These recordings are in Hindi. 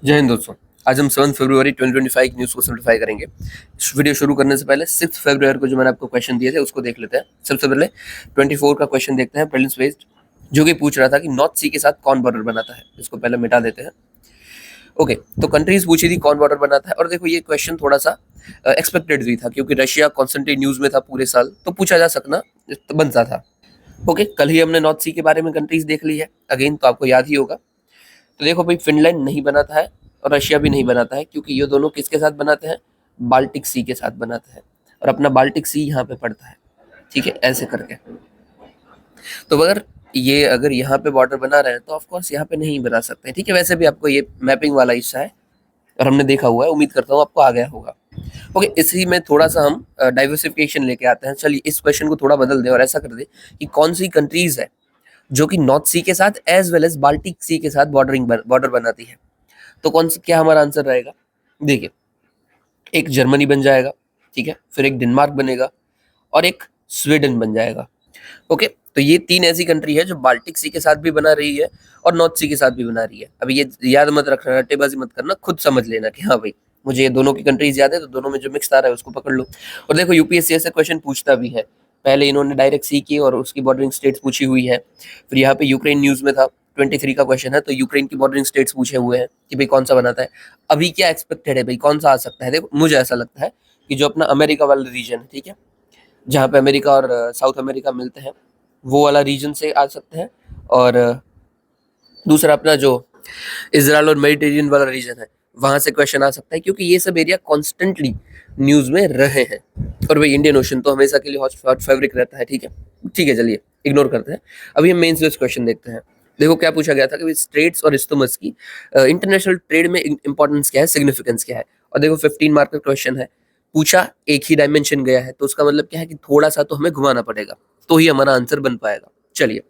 जय हिंद दोस्तों। आज हम 7 फरवरी 2025 की न्यूज़ को सिम्प्लीफाई करेंगे। इस वीडियो शुरू करने से पहले 6 फरवरी को जो मैंने आपको क्वेश्चन दिए थे उसको देख लेते हैं। सबसे पहले 24 का क्वेश्चन देखते हैं, प्रीलिम्स बेस्ड, जो कि पूछ रहा था कि नॉर्थ सी के साथ कौन बॉर्डर बनाता है। इसको पहले मिटा देते हैं। ओके, तो कंट्रीज पूछी थी कौन बॉर्डर बनाता है, और देखो ये क्वेश्चन थोड़ा सा एक्सपेक्टेड भी था क्योंकि रशिया कॉन्स्टेंटली न्यूज़ में था पूरे साल, तो पूछा जा सकना बनता था। ओके, कल ही हमने नॉर्थ सी के बारे में कंट्रीज देख ली है अगेन, तो आपको याद ही होगा। तो देखो भाई, फिनलैंड नहीं बनाता है और रशिया भी नहीं बनाता है, क्योंकि ये दोनों किसके साथ बनाते हैं? बाल्टिक सी के साथ बनाते हैं, और अपना बाल्टिक सी यहाँ पे पड़ता है। ठीक है, ऐसे करके। तो अगर यहाँ पे बॉर्डर बना रहे हैं तो ऑफ कोर्स यहाँ पे नहीं बना सकते। ठीक है, वैसे भी आपको ये मैपिंग वाला हिस्सा है और हमने देखा हुआ है, उम्मीद करता हूँ आपको आ गया होगा। ओके, इसी में थोड़ा सा हम डाइवर्सिफिकेशन लेके आते हैं। चलिए इस क्वेश्चन को थोड़ा बदल दें और ऐसा कर दे कि कौन सी कंट्रीज है जो कि नॉर्थ सी के साथ एज वेल एज बाल्टिक सी के साथ बॉर्डर बनाती है। तो कौन सा, क्या हमारा आंसर रहेगा? देखिए, एक जर्मनी बन जाएगा, ठीक है, फिर एक डेनमार्क बनेगा और एक स्वीडन बन जाएगा। ओके, तो ये तीन ऐसी कंट्री है जो बाल्टिक सी के साथ भी बना रही है और नॉर्थ सी के साथ भी बना रही है। अभी ये याद मत रखना, रट्टेबाजी मत करना, खुद समझ लेना कि हाँ भाई मुझे ये दोनों की कंट्रीज याद है, तो दोनों में जो मिक्स आ रहा है उसको पकड़ लो। और देखो, यूपीएससी ऐसे क्वेश्चन पूछता भी है। पहले इन्होंने डायरेक्ट सी की और उसकी बॉर्डरिंग स्टेट्स पूछी हुई है। फिर यहाँ पे यूक्रेन न्यूज में था, 23 का क्वेश्चन है, तो यूक्रेन की बॉर्डरिंग स्टेट्स पूछे हुए हैं कि भाई कौन सा बनाता है। अभी क्या एक्सपेक्टेड है भाई, कौन सा आ सकता है? देखो मुझे ऐसा लगता है कि जो अपना अमेरिका वाला रीजन है, ठीक है, जहाँ पे अमेरिका और साउथ अमेरिका मिलते हैं, वो वाला रीजन से आ सकते हैं। और दूसरा अपना जो इजराइल और मेडिटेरियन वाला रीजन है, वहां से क्वेश्चन आ सकता है, क्योंकि ये सब एरिया कॉन्स्टेंटली न्यूज में रहे हैं। और भाई इंडियन ओशन तो हमेशा के लिए हॉट फेवरिक रहता है। ठीक है, ठीक है, चलिए इग्नोर करते हैं। अभी हम मेंस बेस्ड क्वेश्चन देखते हैं। देखो क्या पूछा गया था कि स्ट्रेट्स और इस्थमस की इंटरनेशनल ट्रेड में इंपॉर्टेंस क्या है, सिग्निफिकेंस क्या है। और देखो 15 मार्क का क्वेश्चन है, पूछा एक ही डायमेंशन गया है, तो उसका मतलब क्या है कि थोड़ा सा तो हमें घुमाना पड़ेगा, तो ही हमारा आंसर बन पाएगा। चलिए,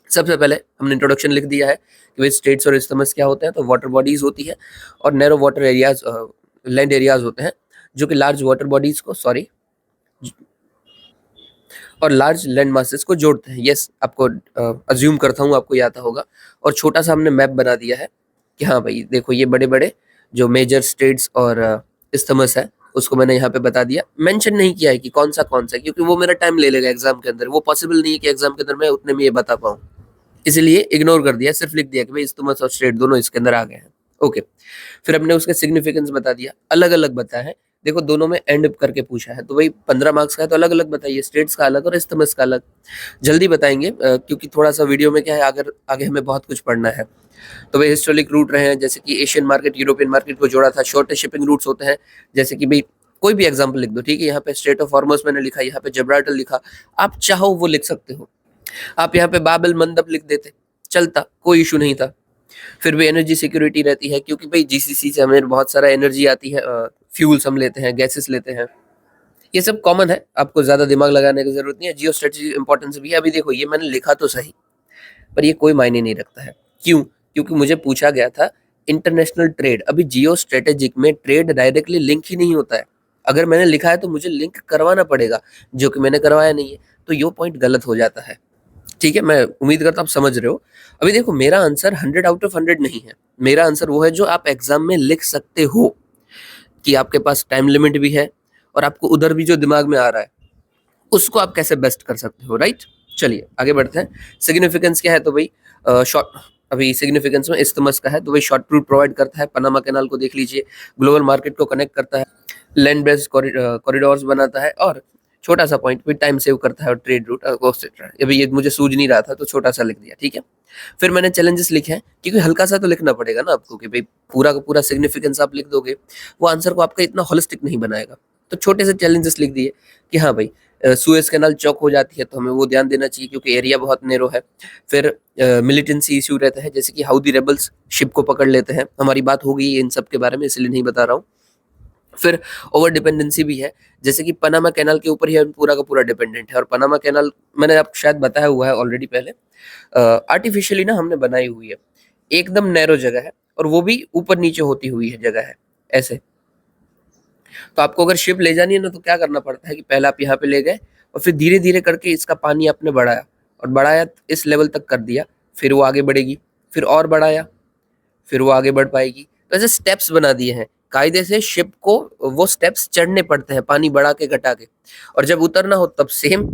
सबसे पहले हमने इंट्रोडक्शन लिख दिया है कि भाई स्टेट्स और इस्थमस क्या होते हैं। तो वाटर बॉडीज होती है और narrow water areas, land areas होते हैं, जो कि लार्ज वाटर बॉडीज को, सॉरी, और लार्ज लैंड मासेस को जोड़ते हैं। यस, आपको अज्यूम करता हूँ आपको याद होगा। और छोटा सा हमने मैप बना दिया है कि हाँ भाई देखो, ये बड़े बड़े जो मेजर स्टेट्स और इस्थमस है उसको मैंने यहाँ पे बता दिया। मेंशन नहीं किया है कि कौन सा है, क्योंकि वो मेरा टाइम ले लेगा एग्जाम के अंदर, वो पॉसिबल नहीं है कि एग्जाम के अंदर मैं उतने में ये बता पाऊँ, इसलिए इग्नोर कर दिया। सिर्फ लिख दिया कि भाई इस्थमस और स्टेट दोनों इसके अंदर आ गए हैं। ओके, फिर हमने उसके सिग्निफिकेंस बता दिया, अलग अलग बताया है। देखो दोनों में एंड करके पूछा है, तो भाई 15 मार्क्स का है, तो अलग अलग बताइए, स्टेट्स का अलग और इस्थमस का अलग। जल्दी बताएंगे क्योंकि थोड़ा सा वीडियो में क्या है, अगर आगे हमें बहुत कुछ पढ़ना है। तो भाई हिस्टोरिक रूट रहे हैं, जैसे कि एशियन मार्केट यूरोपियन मार्केट को जोड़ा था। शॉर्टेस्ट शिपिंग रूट्स होते हैं, जैसे कि भाई कोई भी एग्जाम्पल लिख दो, ठीक है, यहाँ पे स्ट्रेट ऑफ हॉर्मस मैंने लिखा, यहाँ पे जब्राल्टर लिखा, आप चाहो वो लिख सकते हो। आप यहाँ पे बाबल मंदब लिख देते, चलता, कोई इशू नहीं था। फिर भी एनर्जी सिक्योरिटी रहती है, क्योंकि भाई जीसीसी से हमें बहुत सारा एनर्जी आती है, फ्यूल्स हम लेते हैं, गैसेस लेते हैं, ये सब कॉमन है, आपको ज्यादा दिमाग लगाने की जरूरत नहीं है। जियो स्ट्रेटेजिक इंपॉर्टेंस भी है। अभी देखो ये मैंने लिखा तो सही, पर ये कोई मायने नहीं रखता है। क्यों? क्योंकि मुझे पूछा गया था इंटरनेशनल ट्रेड। अभी जियो स्ट्रेटेजिक में ट्रेड डायरेक्टली लिंक ही नहीं होता है। अगर मैंने लिखा है तो मुझे लिंक करवाना पड़ेगा, जो कि मैंने करवाया नहीं है, तो ये पॉइंट गलत हो जाता है। ठीक है, मैं उम्मीद करता हूँ आप समझ रहे हो। अभी देखो मेरा आंसर 100 आउट ऑफ 100 नहीं है। मेरा आंसर वो है जो आप एग्जाम में लिख सकते हो, कि आपके पास टाइम लिमिट भी है और आपको उधर भी जो दिमाग में आ रहा है उसको आप कैसे बेस्ट कर सकते हो, राइट। चलिए आगे बढ़ते हैं। सिग्निफिकेंस क्या है? तो भाई शॉर्ट, अभी सिग्निफिकेंस में इस्थमस का है, तो भाई शॉर्ट रूट प्रोवाइड करता है, पनामा कैनाल को देख लीजिए, ग्लोबल मार्केट को कनेक्ट करता है, लैंड बेस्ड कॉरिडोर्स बनाता है, और छोटा सा पॉइंट भी टाइम सेव करता है और ट्रेड रूट एक्सेट्रा। अभी ये मुझे सूझ नहीं रहा था तो छोटा सा लिख दिया, ठीक है। फिर मैंने चैलेंजेस लिखे हैं, क्योंकि हल्का सा तो लिखना पड़ेगा ना आपको, कि भाई पूरा का पूरा सिग्निफिकेंस आप लिख दोगे वो आंसर को आपका इतना होलिस्टिक नहीं बनाएगा। तो छोटे से चैलेंजेस लिख दिए कि हाँ भाई सुएज कैनाल चौक हो जाती है, तो हमें वो ध्यान देना चाहिए क्योंकि एरिया बहुत नेरो है। फिर मिलिटेंसी इश्यू रहता है, जैसे कि हाउदी रेबल्स शिप को पकड़ लेते हैं। हमारी बात हो गई इन सब के बारे में, इसलिए नहीं बता रहा हूँ। फिर ओवर डिपेंडेंसी भी है, जैसे कि पनामा कैनाल के ऊपर ही हम पूरा का पूरा डिपेंडेंट है, और पनामा कैनाल मैंने आपको शायद बताया हुआ है ऑलरेडी पहले, आर्टिफिशियली ना हमने बनाई हुई है। एकदम नैरो जगह है और वो भी ऊपर नीचे होती हुई है जगह है, ऐसे। तो आपको अगर शिप ले जानी है ना, तो क्या करना पड़ता है कि पहले आप यहाँ पे ले गए और फिर धीरे धीरे करके इसका पानी आपने बढ़ाया, और बढ़ाया इस लेवल तक कर दिया, फिर वो आगे बढ़ेगी, फिर और बढ़ाया, फिर वो आगे बढ़ पाएगी, वैसे स्टेप्स बना दिए हैं कायदे से, शिप को वो स्टेप्स चढ़ने पड़ते हैं पानी बढ़ा के घटा के, और जब उतरना हो तब सेम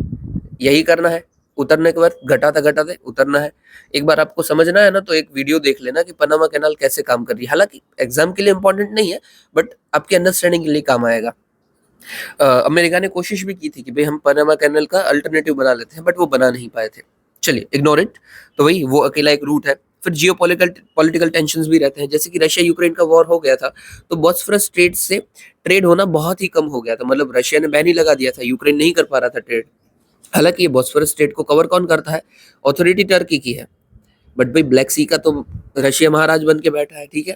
यही करना है, उतरने के बाद घटाते घटाते उतरना है। एक बार आपको समझना है ना तो एक वीडियो देख लेना कि पनामा कैनाल कैसे काम कर रही है, हालांकि एग्जाम के लिए इंपॉर्टेंट नहीं है बट आपके अंडरस्टैंडिंग के लिए काम आएगा। अमेरिका ने कोशिश भी की थी कि भाई हम पनामा कैनाल का अल्टरनेटिव बना लेते हैं, बट वो बना नहीं पाए थे। चलिए इग्नोर इट। तो वही वो अकेला एक रूट है। फिर जियो पॉलिटिकल टेंशन भी रहते हैं, जैसे कि रशिया यूक्रेन का वॉर हो गया था तो बॉस्फोरस स्ट्रेट से ट्रेड होना बहुत ही कम हो गया था, मतलब रशिया ने बैन ही लगा दिया था, यूक्रेन नहीं कर पा रहा था ट्रेड। हालांकि ये बॉस्फोरस स्ट्रेट को कवर कौन करता है, अथॉरिटी टर्की की है, बट भाई ब्लैक सी का तो रशिया महाराज बन के बैठा है, ठीक है।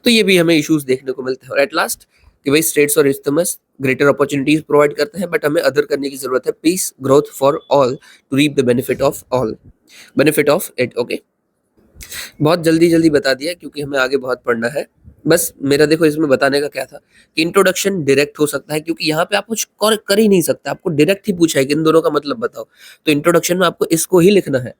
तो ये भी हमें इश्यूज देखने को मिलते हैं। और एट लास्ट कि भाई स्टेट्स और इस्थमस ग्रेटर अपॉर्चुनिटीज प्रोवाइड करते हैं, बट हमें अदर करने की जरूरत है, peace growth for all to reap the benefit of it. Okay, बहुत जल्दी जल्दी बता दिया क्योंकि हमें आगे बहुत पढ़ना है। बस मेरा देखो इसमें बताने का क्या था कि इंट्रोडक्शन डायरेक्ट हो सकता है, क्योंकि यहाँ पे आप कुछ कर ही नहीं सकते, आपको डायरेक्ट ही पूछा है कि इन दोनों का मतलब बताओ, तो इंट्रोडक्शन में आपको इसको ही लिखना है।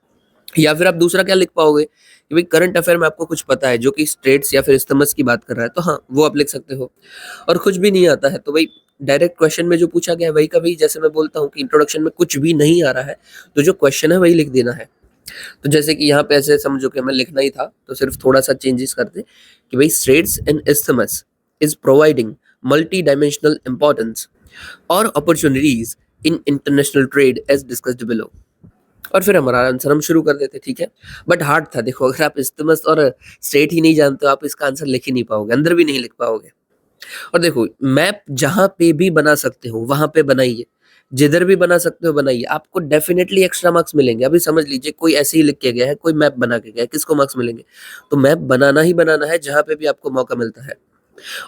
या फिर आप दूसरा क्या लिख पाओगे कि भाई करंट अफेयर में आपको कुछ पता है जो कि स्ट्रेट्स या फिर इस्थमस की बात कर रहा है, तो हाँ वो आप लिख सकते हो। और कुछ भी नहीं आता है तो भाई डायरेक्ट क्वेश्चन में जो पूछा गया है वही का वही, जैसे मैं बोलता हूँ कि इंट्रोडक्शन में कुछ भी नहीं आ रहा है तो जो क्वेश्चन है वही लिख देना है। तो जैसे कि यहाँ पे ऐसे समझो कि हमें लिखना ही था तो सिर्फ थोड़ा सा चेंजेस करते कि भाई straits and isthmus is providing multi dimensional importance और opportunities in international trade as discussed below. और फिर हमारा आंसर हम शुरू कर देते, ठीक है। बट हार्ड था, देखो अगर आप इस्तेमस और स्टेट ही नहीं जानते हो आप इसका आंसर लिख ही नहीं पाओगे, अंदर भी नहीं लिख पाओगे। और देखो मैप जहां पे भी बना सकते हो वहां पे बनाइए, जिधर भी बना सकते हो बनाइए, आपको डेफिनेटली एक्स्ट्रा मार्क्स मिलेंगे। अभी समझ लीजिए कोई ऐसे ही लिख के गया है, कोई मैप बना के गया है, किसको मार्क्स मिलेंगे? तो मैप बनाना ही बनाना है जहां पे भी आपको मौका मिलता है।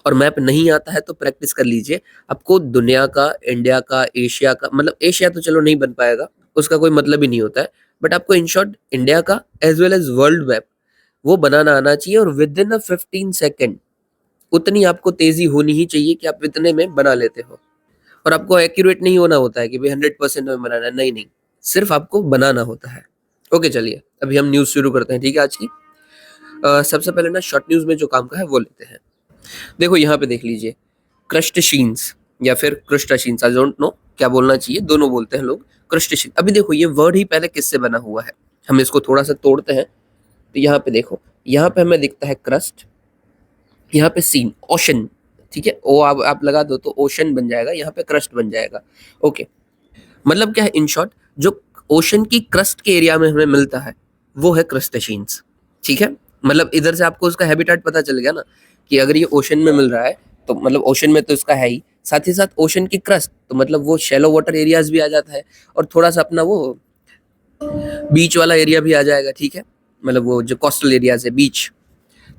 और मैप नहीं आता है तो प्रैक्टिस कर लीजिए, आपको दुनिया का, इंडिया का, एशिया का, मतलब एशिया तो चलो नहीं बन पाएगा, उसका कोई मतलब ही नहीं होता है, बट आपको इन शॉर्ट इंडिया का as well as world map वो बनाना आना चाहिए। और विद इन अ 15 सेकेंड उतनी आपको तेजी होनी ही चाहिए कि आप इतने में बना लेते हो। और आपको एक्यूरेट नहीं होना होता है कि भाई 100% में बनाना है, नहीं नहीं, सिर्फ आपको बनाना होता है। ओके चलिए अभी हम न्यूज शुरू करते हैं, ठीक है। आज की सबसे पहले ना शॉर्ट न्यूज में जो काम का है वो लेते हैं। देखो यहाँ पे देख लीजिए, क्रस्टेशियंस या फिर क्रस्टेशियंस, आई डोंट नो क्या बोलना चाहिए, दोनों बोलते हैं लोग, क्रस्टेशियन। अभी देखो ये वर्ड ही पहले किससे बना हुआ है, हम इसको थोड़ा सा तोड़ते हैं। तो यहाँ पे देखो, यहाँ पे हमें दिखता है क्रस्ट, यहाँ पे सीन ओशन, ठीक है, ओ आप लगा दो तो ओशन बन जाएगा, यहाँ पे क्रस्ट बन जाएगा। ओके, मतलब क्या है इन शॉर्ट, जो ओशन की क्रस्ट के एरिया में हमें मिलता है वो है क्रस्टेशियंस, ठीक है। मतलब इधर से आपको उसका हैबिटेट पता चल गया ना कि अगर ये ओशन में मिल रहा है तो मतलब ओशन में तो इसका है ही साथ ओशन की क्रस्ट, तो मतलब वो शैलो वाटर एरियाज भी आ जाता है और थोड़ा सा अपना वो बीच वाला एरिया भी आ जाएगा, ठीक है, मतलब वो जो कोस्टल एरियाज है, बीच।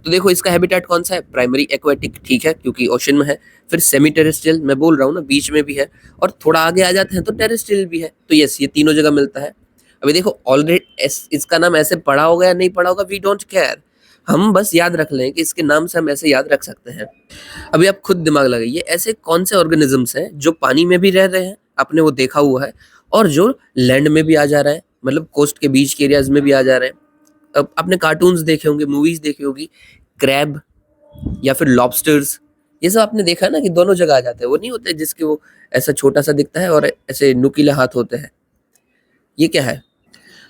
तो देखो इसका हैबिटेट कौन सा है, प्राइमरी एक्वेटिक, ठीक है, क्योंकि ओशन में है। फिर सेमी टेरेस्ट्रियल, मैं बोल रहा हूँ ना बीच में भी है, और थोड़ा आगे आ जाते हैं तो टेरेस्ट्रियल भी है। तो यस, ये तीनों जगह मिलता है। अभी देखो ऑलरेडी इसका नाम ऐसे पढ़ा होगा या नहीं पढ़ा होगा, वी डोंट केयर, हम बस याद रख लें कि इसके नाम से हम ऐसे याद रख सकते हैं। अभी आप खुद दिमाग लगाइए, ऐसे कौन से ऑर्गेनिजम्स हैं जो पानी में भी रह रहे हैं, आपने वो देखा हुआ है, और जो लैंड में भी आ जा रहा है, मतलब कोस्ट के बीच के एरियाज में भी आ जा रहे हैं। अब आपने कार्टून्स देखे होंगे, मूवीज देखी होगी, क्रैब या फिर लॉबस्टर्स, ये सब आपने देखा है ना कि दोनों जगह आ जाते हैं। वो नहीं होते जिसके वो ऐसा छोटा सा दिखता है और ऐसे नुकीले हाथ होते हैं, ये क्या है?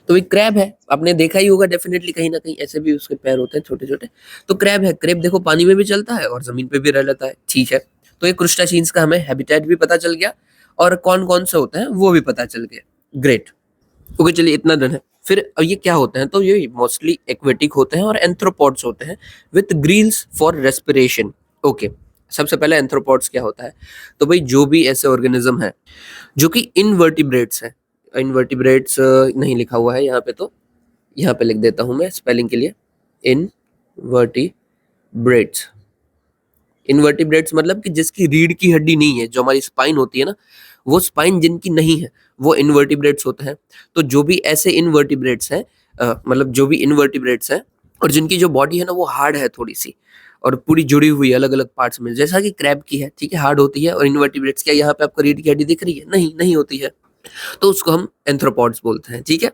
तो ये क्रैब है, आपने देखा ही होगा डेफिनेटली, कहीं ना कहीं ऐसे भी उसके पैर होते हैं छोटे छोटे। तो क्रैब है, क्रैब देखो पानी में भी चलता है और जमीन पे भी रह लेता है, ठीक है। तो ये क्रुस्टासीन्स का हमें हैबिटेट भी पता चल गया और कौन कौन से होते हैं वो भी पता चल गया, ग्रेट। ओके चलिए इतना डन है। फिर अब ये क्या होते हैं, तो ये मोस्टली एक्वेटिक होते हैं और एंथ्रोपॉड्स होते हैं with gills for respiration. Okay, सबसे पहले एंथ्रोपॉड्स क्या होता है, तो भाई जो भी ऐसे ऑर्गेनिज्म है जो कि इनवर्टिब्रेट्स है, इनवर्टिब्रेट्स नहीं लिखा हुआ है यहाँ पे, तो यहाँ पे लिख देता हूँ मैं स्पेलिंग के लिए, इनवर्टिब्रेट्स। इनवर्टिब्रेट्स मतलब कि जिसकी रीढ़ की हड्डी नहीं है, जो हमारी स्पाइन होती है ना, वो स्पाइन जिनकी नहीं है वो इनवर्टिब्रेट्स होते हैं। तो जो भी ऐसे इनवर्टिब्रेट्स हैं, मतलब जो भी इनवर्टिब्रेट्स हैं और जिनकी जो बॉडी है ना वो हार्ड है थोड़ी सी और पूरी जुड़ी हुई अलग अलग पार्ट्स में, जैसा कि क्रैब की है, ठीक है, हार्ड होती है। और इनवर्टिब्रेट्स, क्या यहाँ पे आपको रीढ़ की हड्डी दिख रही है? नहीं, नहीं होती है, तो उसको हम एंथ्रोपॉड्स बोलते हैं, ठीक है।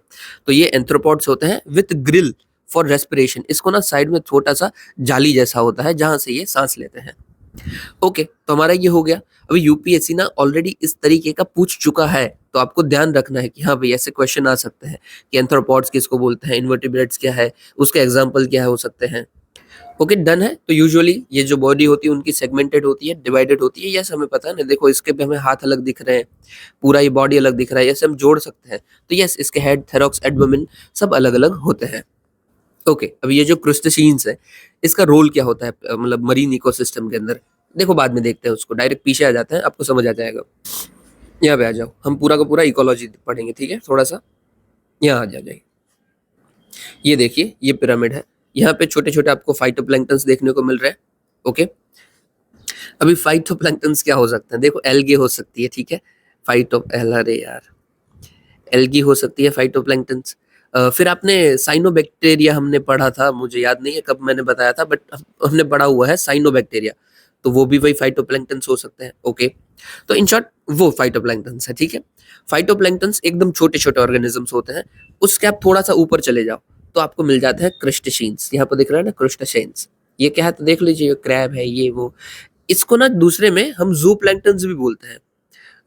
तो ये एंथ्रोपॉड्स होते हैं विथ ग्रिल फॉर रेस्पिरेशन। इसको ना साइड में छोटा सा जाली जैसा होता है जहां से ये सांस लेते हैं। ओके, तो हमारा ये हो गया। अभी यूपीएससी ना ऑलरेडी इस तरीके का पूछ चुका है, तो आपको ध्यान रखना है कि हाँ भाई ऐसे क्वेश्चन आ सकते हैं कि एंथ्रोपॉड्स किसको बोलते हैं, इन्वर्टिब्रेट्स क्या है, उसके एग्जाम्पल क्या हो सकते हैं। ओके, डन है। तो यूजुअली ये जो बॉडी होती है उनकी सेगमेंटेड होती है, डिवाइडेड होती है, यस हमें पता है ना। देखो इसके भी हमें हाथ अलग दिख रहे हैं, पूरा ये बॉडी अलग दिख रहा है, यस हम जोड़ सकते हैं। तो यस इसके हेड, थेरॉक्स, एब्डोमेन सब अलग अलग होते हैं। ओके, अब ये जो क्रुस्टेशियंस है इसका रोल क्या होता है मतलब मरीन इकोसिस्टम के अंदर, देखो बाद में देखते हैं उसको, डायरेक्ट पीछे आ जाते हैं, आपको समझ आ जाएगा। यहाँ पे आ जाओ, हम पूरा का पूरा इकोलॉजी पढ़ेंगे, ठीक है। थोड़ा सा यहाँ आ जाइए। ये देखिए ये पिरामिड है, यहाँ पे छोटे छोटे आपको फाइटोप्लैंक्टन्स देखने को मिल रहे हैं। ओके, अभी फाइटोप्लैंक्टन्स क्या हो सकते हैं, देखो एल्गे हो सकती है, ठीक है। अरे यार, एल्गी हो सकती है फाइटोप्लैंक्टन्स। फिर आपने साइनोबैक्टीरिया हमने पढ़ा था, मुझे याद नहीं है कब मैंने बताया था, बट हमने पढ़ा हुआ है साइनोबैक्टीरिया, तो वो भी वही फाइटोप्लैंक्टन्स हो सकते हैं। ओके, तो इन शॉर्ट वो फाइटोप्लैंक्टन्स है, ठीक है। फाइटोप्लैंक्टन्स एकदम छोटे छोटे ऑर्गेनिजम्स होते हैं। उसके आप थोड़ा सा ऊपर चले जाओ तो आपको मिल जाते हैं क्रस्टेशियंस। यहाँ पर दिख रहा है ना क्रस्टेशियंस, ये क्या है तो देख लीजिए, क्रैब है ये वो। इसको ना दूसरे में हम जू प्लैंक्टन्स भी बोलते हैं,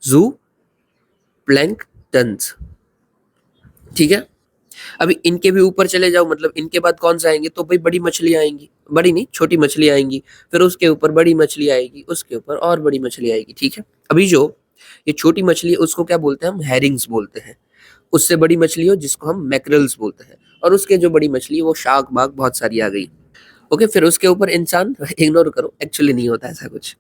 जू प्लैंक्टन्स, ठीक है। अभी इनके भी ऊपर चले जाओ, मतलब इनके बाद कौन सा आएंगे, तो भाई बड़ी मछली आएंगी, बड़ी नहीं छोटी मछली आएंगी, फिर उसके ऊपर बड़ी मछली आएगी, उसके ऊपर और बड़ी मछली आएगी, ठीक है। अभी जो ये छोटी मछली है उसको क्या बोलते हैं हम, हैरिंग्स बोलते हैं। उससे बड़ी मछली हो जिसको हम मैकरल्स बोलते हैं, और उसके जो बड़ी मछली वो शार्क बाग बहुत सारी आ गई। ओके, फिर उसके ऊपर इंसान, इग्नोर करो, एक्चुअली नहीं होता ऐसा कुछ।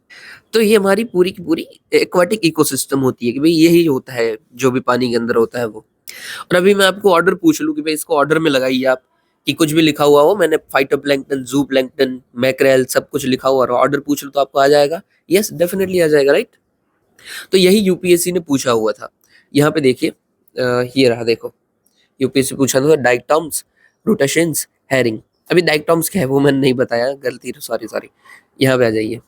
तो ये हमारी पूरी की पूरी एक्वाटिक इकोसिस्टम होती है कि भाई यही होता है जो भी पानी के अंदर होता है वो। और अभी मैं आपको ऑर्डर पूछ लूं कि भाई इसको ऑर्डर में लगाइए आप, कि कुछ भी लिखा हुआ हो, मैंने फाइटोप्लैंक्टन, जू प्लैंक्टन, मैक्रेल सब कुछ लिखा हुआ और ऑर्डर पूछ लूं तो आपको आ जाएगा, यस डेफिनेटली आ जाएगा, राइट। तो यही यूपीएससी ने पूछा हुआ था। यहाँ पे देखिए ये रहा, देखो यूपीएससी पूछा था डाइकटॉम्स, रूटाशियंस, हैरिंग। अभी डाइकटॉम्स क्या है वो मैंने नहीं बताया, गलती, सॉरी सॉरी। यहाँ पे आ जाइए।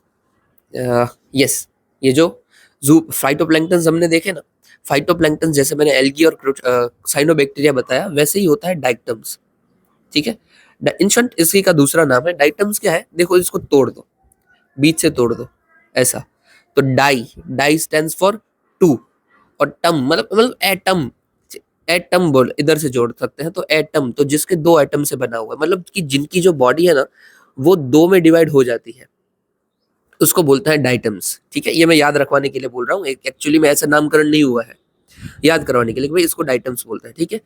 यस, ये जो जू फाइटोप्लैंक्टन हमने देखे ना, फाइटोप्लैंक्टन जैसे मैंने एल्गी और साइनोबैक्टीरिया बताया, वैसे ही होता है डाइकटम्स, ठीक है। इन शॉर्ट इसी का दूसरा नाम है डाइकटम्स। क्या है देखो, इसको तोड़ दो, बीच से तोड़ दो ऐसा, तो di, di stands for two, और टम मतलब एटम, एटम बोल इधर से जोड़ सकते हैं, तो एटम तो जिसके दो एटम से बना हुआ है, मतलब कि जिनकी जो बॉडी है ना वो दो में डिवाइड हो जाती है, उसको बोलता है डाइटम्स, ठीक है। ये मैं याद रखवाने के लिए बोल रहा हूँ, एक्चुअली में ऐसा नामकरण नहीं हुआ है, याद करवाने के लिए भाई इसको डाइटम्स बोलते हैं, ठीक है।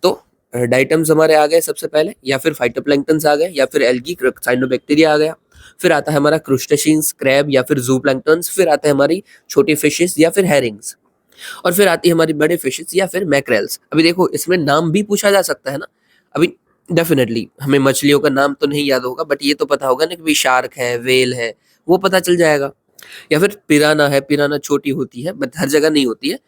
तो डाइटम्स हमारे आ गए सबसे पहले, या फिर फाइटोप्लैंक्टन्स आ गए, या फिर एल्गी, साइनोबैक्टीरिया आ गया। फिर आता है हमारा क्रुस्टेशियंस, क्रैब या फिर जूप्लैंक्टन्स। फिर आते हैं हमारी छोटी फिशेस या फिर हैरिंग्स। और फिर आती है हमारी बड़े फिशेस या फिर मैक्रेल्स। अभी देखो इसमें नाम भी पूछा जा सकता है ना। अभी डेफिनेटली हमें मछलियों का नाम तो नहीं याद होगा, बट ये तो पता होगा ना कि भाई शार्क है, वेल है, वो पता चल जाएगा। या फिर पिराना है, पिराना छोटी होती है बट हर जगह नहीं होती है,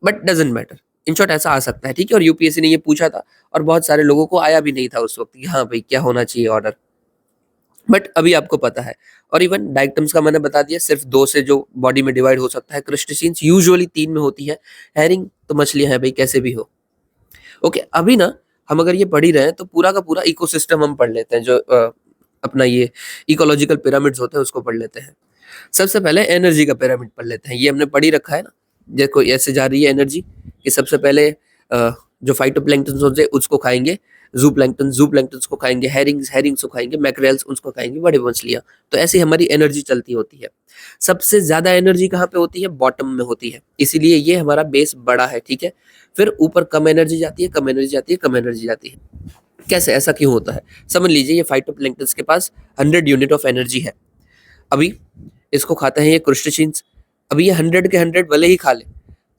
but doesn't matter. In short ऐसा आ सकता है, ठीक है। और यूपीएससी ने ये पूछा था और बहुत सारे लोगों को आया भी नहीं था उस वक्त कि हाँ भाई क्या होना चाहिए ऑर्डर, बट अभी आपको पता है। और इवन डाइकटम्स का मैंने बता दिया, सिर्फ दो से जो बॉडी में डिवाइड हो सकता है। क्रस्टेशियंस यूजुअली तीन में होती है। हैरिंग तो मछलियां हैं भाई कैसे भी हो। ओके, अभी ना हम अगर ये पढ़ ही रहे हैं तो पूरा का पूरा इकोसिस्टम हम पढ़ लेते हैं, जो अपना ये इकोलॉजिकल पिरामिड्स होते हैं उसको पढ़ लेते हैं। सबसे पहले एनर्जी का पिरामिड पढ़ लेते हैं, ये हमने पढ़ ही रखा है ना। देखो ऐसे जा रही है एनर्जी कि सबसे पहले जो फाइटोप्लैंक्टन होते हैं उसको खाएंगे, जू प्लैंक्टन को खाएंगे, हैरिंग्स को खाएंगे, मैक्रेल्स उसको खाएंगे, बड़ी मछलियां। तो ऐसे हमारी एनर्जी चलती होती है। सबसे ज्यादा एनर्जी कहाँ पे होती है, बॉटम में होती है, इसीलिए ये हमारा बेस बड़ा है, ठीक है। फिर ऊपर कम एनर्जी जाती है, कम एनर्जी जाती है, कम एनर्जी जाती है। कैसे, ऐसा क्यों होता है, समझ लीजिए। ये फाइटोप्लैंक्टन के पास 100 यूनिट ऑफ एनर्जी है। अभी इसको खाते हैं ये क्रुस्टेशियंस। अभी ये 100 के 100 भले ही खा ले,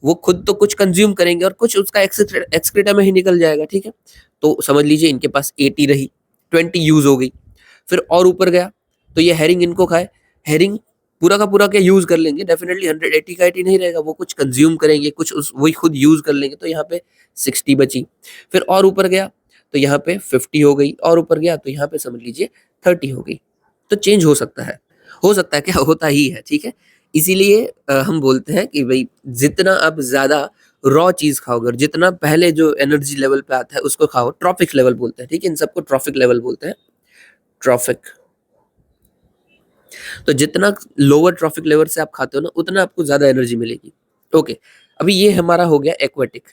वो खुद तो कुछ कंज्यूम करेंगे और कुछ उसका एक्सक्रीटा में ही निकल जाएगा, ठीक है। तो समझ लीजिए इनके पास 80 रही, 20 यूज हो गई। फिर और ऊपर गया तो ये हैरिंग इनको खाए, हैरिंग पूरा का पूरा क्या यूज कर लेंगे, डेफिनेटली 180 का 80 नहीं रहेगा, वो कुछ कंज्यूम करेंगे, कुछ वही खुद यूज कर लेंगे, तो यहाँ पे 60 बची। फिर और ऊपर गया तो यहाँ पे 50 हो गई, और ऊपर गया तो यहाँ पे समझ लीजिए 30 हो गई। तो चेंज हो सकता है, हो सकता है क्या, होता ही है, ठीक है। इसीलिए हम बोलते हैं कि भाई जितना आप ज्यादा रॉ चीज खाओगे और जितना पहले जो एनर्जी लेवल पे आता है उसको खाओ, ट्रॉफिक लेवल बोलते हैं, ठीक है, इन सबको ट्रॉफिक लेवल बोलते हैं, ट्रॉफिक। तो जितना लोअर ट्रॉफिक लेवल से आप खाते हो ना उतना आपको ज्यादा एनर्जी मिलेगी। ओके, अभी ये हमारा हो गया एक्वेटिक,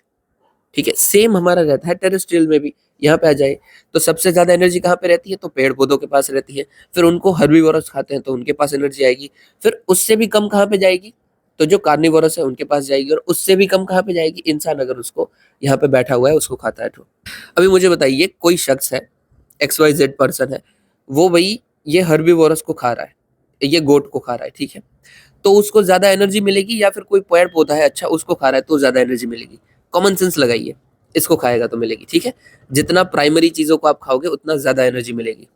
ठीक है। सेम हमारा रहता है टेरेस्ट्रियल में भी। यहाँ पे आ जाए तो सबसे ज्यादा एनर्जी कहाँ पे रहती है, तो पेड़ पौधों के पास रहती है। फिर उनको हर्बीवोरस खाते हैं तो उनके पास एनर्जी आएगी। फिर उससे भी कम कहाँ पे जाएगी, तो जो कार्निवोरस है उनके पास जाएगी। और उससे भी कम कहाँ पे जाएगी, इंसान अगर उसको यहाँ पे बैठा हुआ है उसको खाता है तो। अभी मुझे बताइए, कोई शख्स है, XYZ पर्सन है, वो भाई ये हर्बीवोरस को खा रहा है, ये गोट को खा रहा है, ठीक है, तो उसको ज्यादा एनर्जी मिलेगी, या फिर कोई पेड़ पौधा है अच्छा उसको खा रहा है तो ज्यादा एनर्जी मिलेगी? कॉमन सेंस लगाइए, इसको खाएगा तो मिलेगी, ठीक है। जितना प्राइमरी चीजों को आप खाओगे उतना ज्यादा एनर्जी मिलेगी।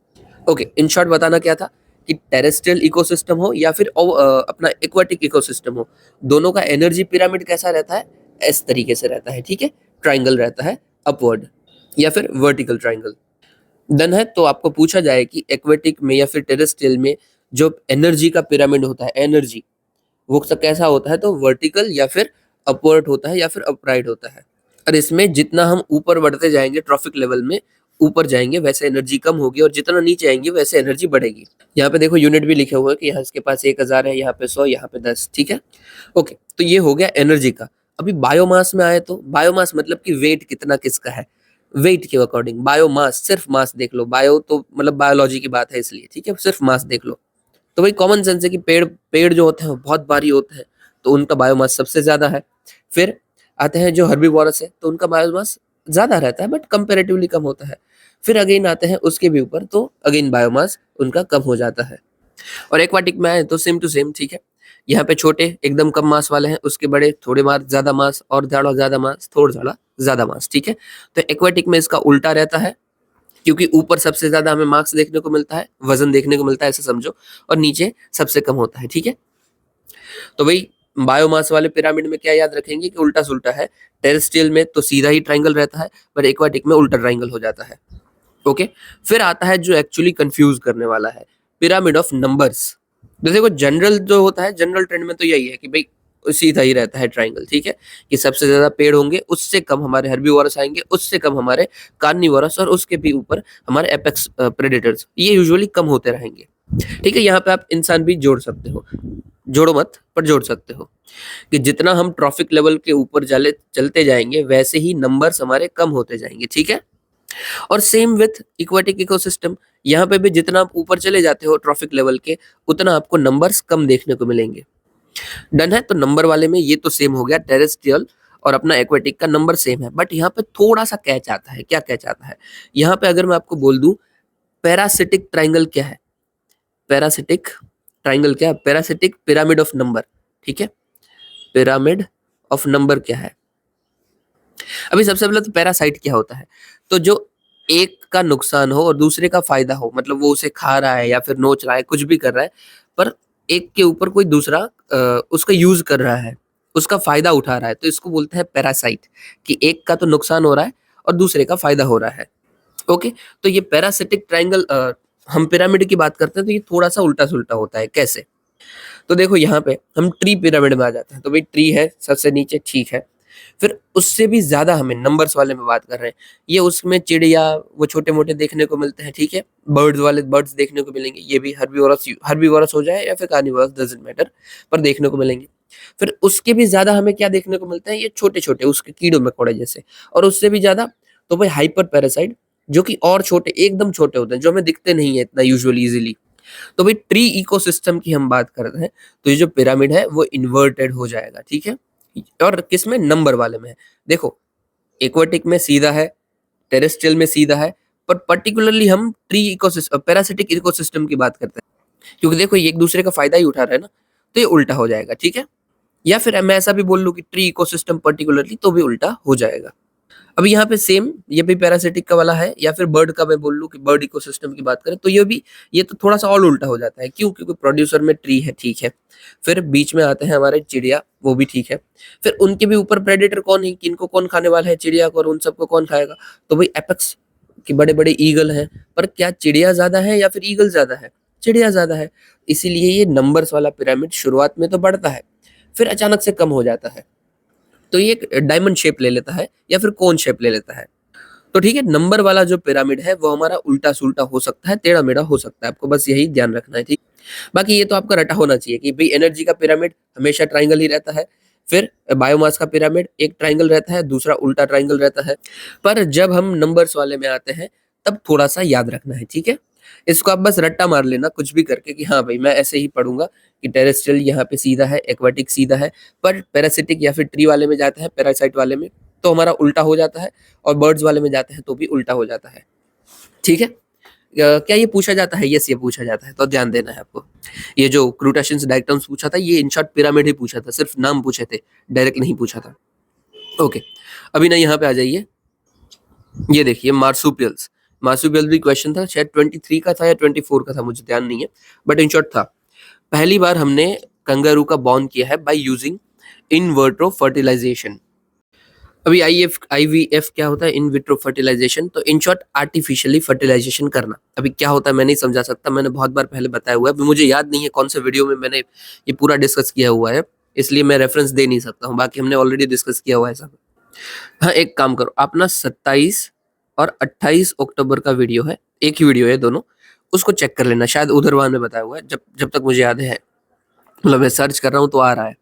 ओके, इन शॉर्ट बताना क्या था कि टेरेस्ट्रियल इकोसिस्टम हो या फिर अपना एक्वाटिक इकोसिस्टम हो, दोनों का एनर्जी पिरामिड कैसा रहता है, इस तरीके से रहता है, ठीक है। ट्राइंगल रहता है, अपवर्ड या फिर वर्टिकल ट्राइंगल। डन है। तो आपको पूछा जाए कि एक्वेटिक में या फिर टेरेस्ट्रियल में जो एनर्जी का पिरामिड होता है, एनर्जी वो सब कैसा होता है, तो वर्टिकल या फिर अपवर्ड होता है या फिर अपराइट होता है। और इसमें जितना हम ऊपर बढ़ते जाएंगे ट्रॉफिक लेवल में, ऊपर जाएंगे वैसे एनर्जी कम होगी, और जितना नीचे आएंगे वैसे एनर्जी बढ़ेगी। यहाँ पे देखो यूनिट भी लिखे हुए हैं कि यहाँ इसके पास 1000 है, यहाँ पे 100, यहाँ पे 10, ठीक है। ओके, तो ये हो गया एनर्जी का। अभी बायोमास में आए तो बायोमास मतलब कि वेट कितना किसका है, वेट के अकॉर्डिंग बायोमास, सिर्फ मास देख लो, बायो तो मतलब बायोलॉजी की बात है इसलिए, ठीक है, सिर्फ मास देख लो। तो भाई कॉमन सेंस है कि पेड़ पेड़ जो होते हैं वो बहुत भारी होते हैं, तो उनका बायोमास सबसे ज्यादा है। फिर आते हैं जो हर्बीवोरस है, तो उनका बायोमास ज्यादा रहता है बट कंपेरेटिवली कम होता है। फिर अगेन आते हैं उसके भी ऊपर, तो अगेन बायोमास उनका कम हो जाता है। और एक्वाटिक में आए तो सेम टू सेम, ठीक है। यहाँ पे छोटे एकदम कम मास वाले हैं, उसके बड़े थोड़े मास ज्यादा मास, और थोड़ा ज्यादा मास, थोड़ा ज्यादा मास, ठीक है। तो एक्वाटिक में इसका उल्टा रहता है, क्योंकि ऊपर सबसे ज्यादा हमें मार्क्स देखने को मिलता है, वजन देखने को मिलता है ऐसे समझो, और नीचे सबसे कम होता है, ठीक है। तो भाई बायोमास वाले पिरामिड में क्या याद रखेंगे कि उल्टा सुल्टा है। टेरेस्ट्रियल में तो सीधा ही ट्राइंगल रहता है, पर एक्वाटिक में उल्टा ट्राइंगल हो जाता है। ओके, फिर आता है जो एक्चुअली कंफ्यूज करने वाला है, पिरामिड ऑफ नंबर्स। तो देखो जनरल जो होता है, जनरल ट्रेंड में तो यही है कि भाई सीधा ही रहता है ट्राइंगल, ठीक है, कि सबसे ज्यादा पेड़ होंगे, उससे कम हमारे हर्बीवोरस आएंगे, उससे कम हमारे कार्निवोरस, और उसके भी ऊपर हमारे एपेक्स प्रेडेटर्स, ये यूजुअली कम होते रहेंगे, ठीक है। यहाँ पे आप इंसान भी जोड़ सकते हो, जोड़ो मत पर जोड़ सकते हो, कि जितना हम ट्रॉफिक लेवल के ऊपर चलते जाएंगे वैसे ही नंबर्स हमारे कम होते जाएंगे, ठीक है। और सेम विथ इक्वेटिक इकोसिस्टम, यहाँ पे भी जितना आप ऊपर चले जाते हो ट्रॉफिक लेवल के, उतना आपको नंबर्स कम देखने को मिलेंगे। डन है। तो नंबर वाले में ये तो सेम हो गया, टेरेस्ट्रियल और अपना एक्वेटिक का नंबर सेम है, बट यहाँ पे थोड़ा सा कैच आता है। क्या कैच आता है यहाँ पे, अगर मैं आपको बोल दूं पैरासिटिक ट्राइंगल क्या है, पैरासिटिक ट्राइंगल क्या है, पैरासिटिक पिरामिड ऑफ नंबर, ठीक है, पिरामिड ऑफ नंबर क्या है। अभी सबसे पहले तो पैरासाइट क्या होता है, तो जो एक का नुकसान हो और दूसरे का फायदा हो, मतलब वो उसे खा रहा है या फिर नोच रहा है, कुछ भी कर रहा है, पर एक के ऊपर कोई दूसरा उसका यूज कर रहा है, उसका फायदा उठा रहा है, तो इसको बोलते हैं पैरासाइट, कि एक का तो नुकसान हो रहा है और दूसरे का फायदा हो रहा है। ओके, तो ये पैरासिटिक ट्राइंगल, हम पिरामिड की बात करते हैं तो ये थोड़ा सा उल्टा सुल्टा होता है। कैसे, तो देखो यहाँ पे हम ट्री पिरामिड में आ जाते हैं, तो भाई ट्री है सबसे नीचे, ठीक है। फिर उससे भी ज्यादा हमें नंबर्स वाले में बात कर रहे हैं, ये उसमें चिड़िया वो छोटे मोटे देखने को मिलते हैं, ठीक है, बर्ड्स वाले बर्ड्स देखने को मिलेंगे, ये भी हर्बीवोरस हर्बीवोरस हो जाए या फिर कार्निवोरस, डजंट मैटर, पर देखने को मिलेंगे। फिर उसके भी ज्यादा हमें क्या देखने को मिलता है, ये छोटे छोटे उसके कीड़ों मकोड़े जैसे, और उससे भी ज्यादा तो भाई हाइपर पैरासाइट, जो कि और छोटे, एकदम छोटे होते हैं, जो हमें दिखते नहीं है इतना यूजुअली इजीली। तो भाई ट्री इकोसिस्टम की हम बात कर रहे हैं, तो ये जो पिरामिड है वो इन्वर्टेड हो जाएगा, ठीक है। और किसमें, नंबर वाले में है। देखो एक्वाटिक में सीधा है, टेरेस्ट्रियल में सीधा है, पर पर्टिकुलरली हम ट्री इकोसिस्टम, पैरासिटिक इकोसिस्टम की बात करते हैं, क्योंकि देखो ये एक दूसरे का फायदा ही उठा रहा है ना, तो ये उल्टा हो जाएगा, ठीक है। या फिर मैं ऐसा भी बोल लूं कि ट्री इकोसिस्टम पर्टिकुलरली, तो भी उल्टा हो जाएगा। अब यहाँ पे सेम ये भी पैरासिटिक का वाला है, या फिर बर्ड का मैं बोल लूं कि बर्ड इकोसिस्टम की बात करें, तो ये भी, ये तो थोड़ा सा और उल्टा हो जाता है। क्यों, क्योंकि प्रोड्यूसर में ट्री है, ठीक है, फिर बीच में आते हैं हमारे चिड़िया, वो भी ठीक है, फिर उनके भी ऊपर प्रेडेटर कौन है, किनको कौन खाने वाला है, चिड़िया को, और उन सबको कौन खाएगा, तो भाई एपेक्स की बड़े बड़े ईगल हैं। पर क्या चिड़िया ज्यादा है या फिर ईगल ज्यादा है, चिड़िया ज्यादा है, इसीलिए ये नंबर्स वाला पिरामिड शुरुआत में तो बढ़ता है, फिर अचानक से कम हो जाता है। तो ये एक डायमंड शेप ले लेता है या फिर कोन शेप ले लेता है। तो ठीक है, नंबर वाला जो पिरामिड है वो हमारा उल्टा सुल्टा हो सकता है, टेढ़ा मेढ़ा हो सकता है, आपको बस यही ध्यान रखना है, ठीक। बाकी ये तो आपका रटा होना चाहिए कि भाई एनर्जी का पिरामिड हमेशा ट्राइंगल ही रहता है, फिर बायोमास का पिरामिड एक ट्राइंगल रहता है, दूसरा उल्टा ट्राइंगल रहता है। पर जब हम नंबर्स वाले में आते हैं तब थोड़ा सा याद रखना है, ठीक है। इसको आप बस रट्टा मार लेना कुछ भी करके कि हाँ भाई मैं ऐसे ही पढ़ूंगा कि टेरेस्ट्रियल यहाँ पे सीधा है, एक्वाटिक सीधा है, पर पैरासिटिक या फिर ट्री वाले में जाता है, पैरासाइट वाले में तो हमारा उल्टा हो जाता है, और बर्ड्स वाले में जाते हैं तो भी उल्टा हो जाता है, ठीक है। क्या ये पूछा जाता है? यस, ये पूछा जाता है, तो ध्यान देना है आपको। ये जो क्रूटाशियंस डायटम्स पूछा था, ये इन शॉर्ट पिरामिड ही पूछा था, सिर्फ नाम पूछे थे, डायरेक्ट नहीं पूछा था। ओके, अभी ना यहाँ पे आ जाइए, ये देखिए मार्सुपियल्स। मार्सुपियल भी क्वेश्चन था, शायद 23 का था या 24 का था, मुझे ध्यान नहीं है, बट इन शॉर्ट था। पहली बार हमने कंगारू का बॉर्न किया है by using in vitro fertilization. अभी आईवीएफ क्या होता है? इन विट्रो फर्टिलाइजेशन, तो इन शॉर्ट आर्टिफिशियली फर्टिलाइजेशन करना। अभी क्या होता है मैं नहीं समझा सकता, मैंने बहुत बार पहले बताया हुआ है, अभी मुझे याद नहीं है कौन से वीडियो में मैंने ये पूरा डिस्कस किया हुआ है, इसलिए मैं रेफरेंस दे नहीं सकता हूँ, बाकी हमने ऑलरेडी डिस्कस किया हुआ है सब। हाँ, एक काम करो, आप ना 27 और 28 अक्टूबर का वीडियो है, एक ही वीडियो है दोनों, उसको चेक कर लेना, शायद उधरवान में बताया हुआ है, जब जब तक मुझे याद है, मतलब मैं सर्च कर रहा हूँ तो आ रहा है।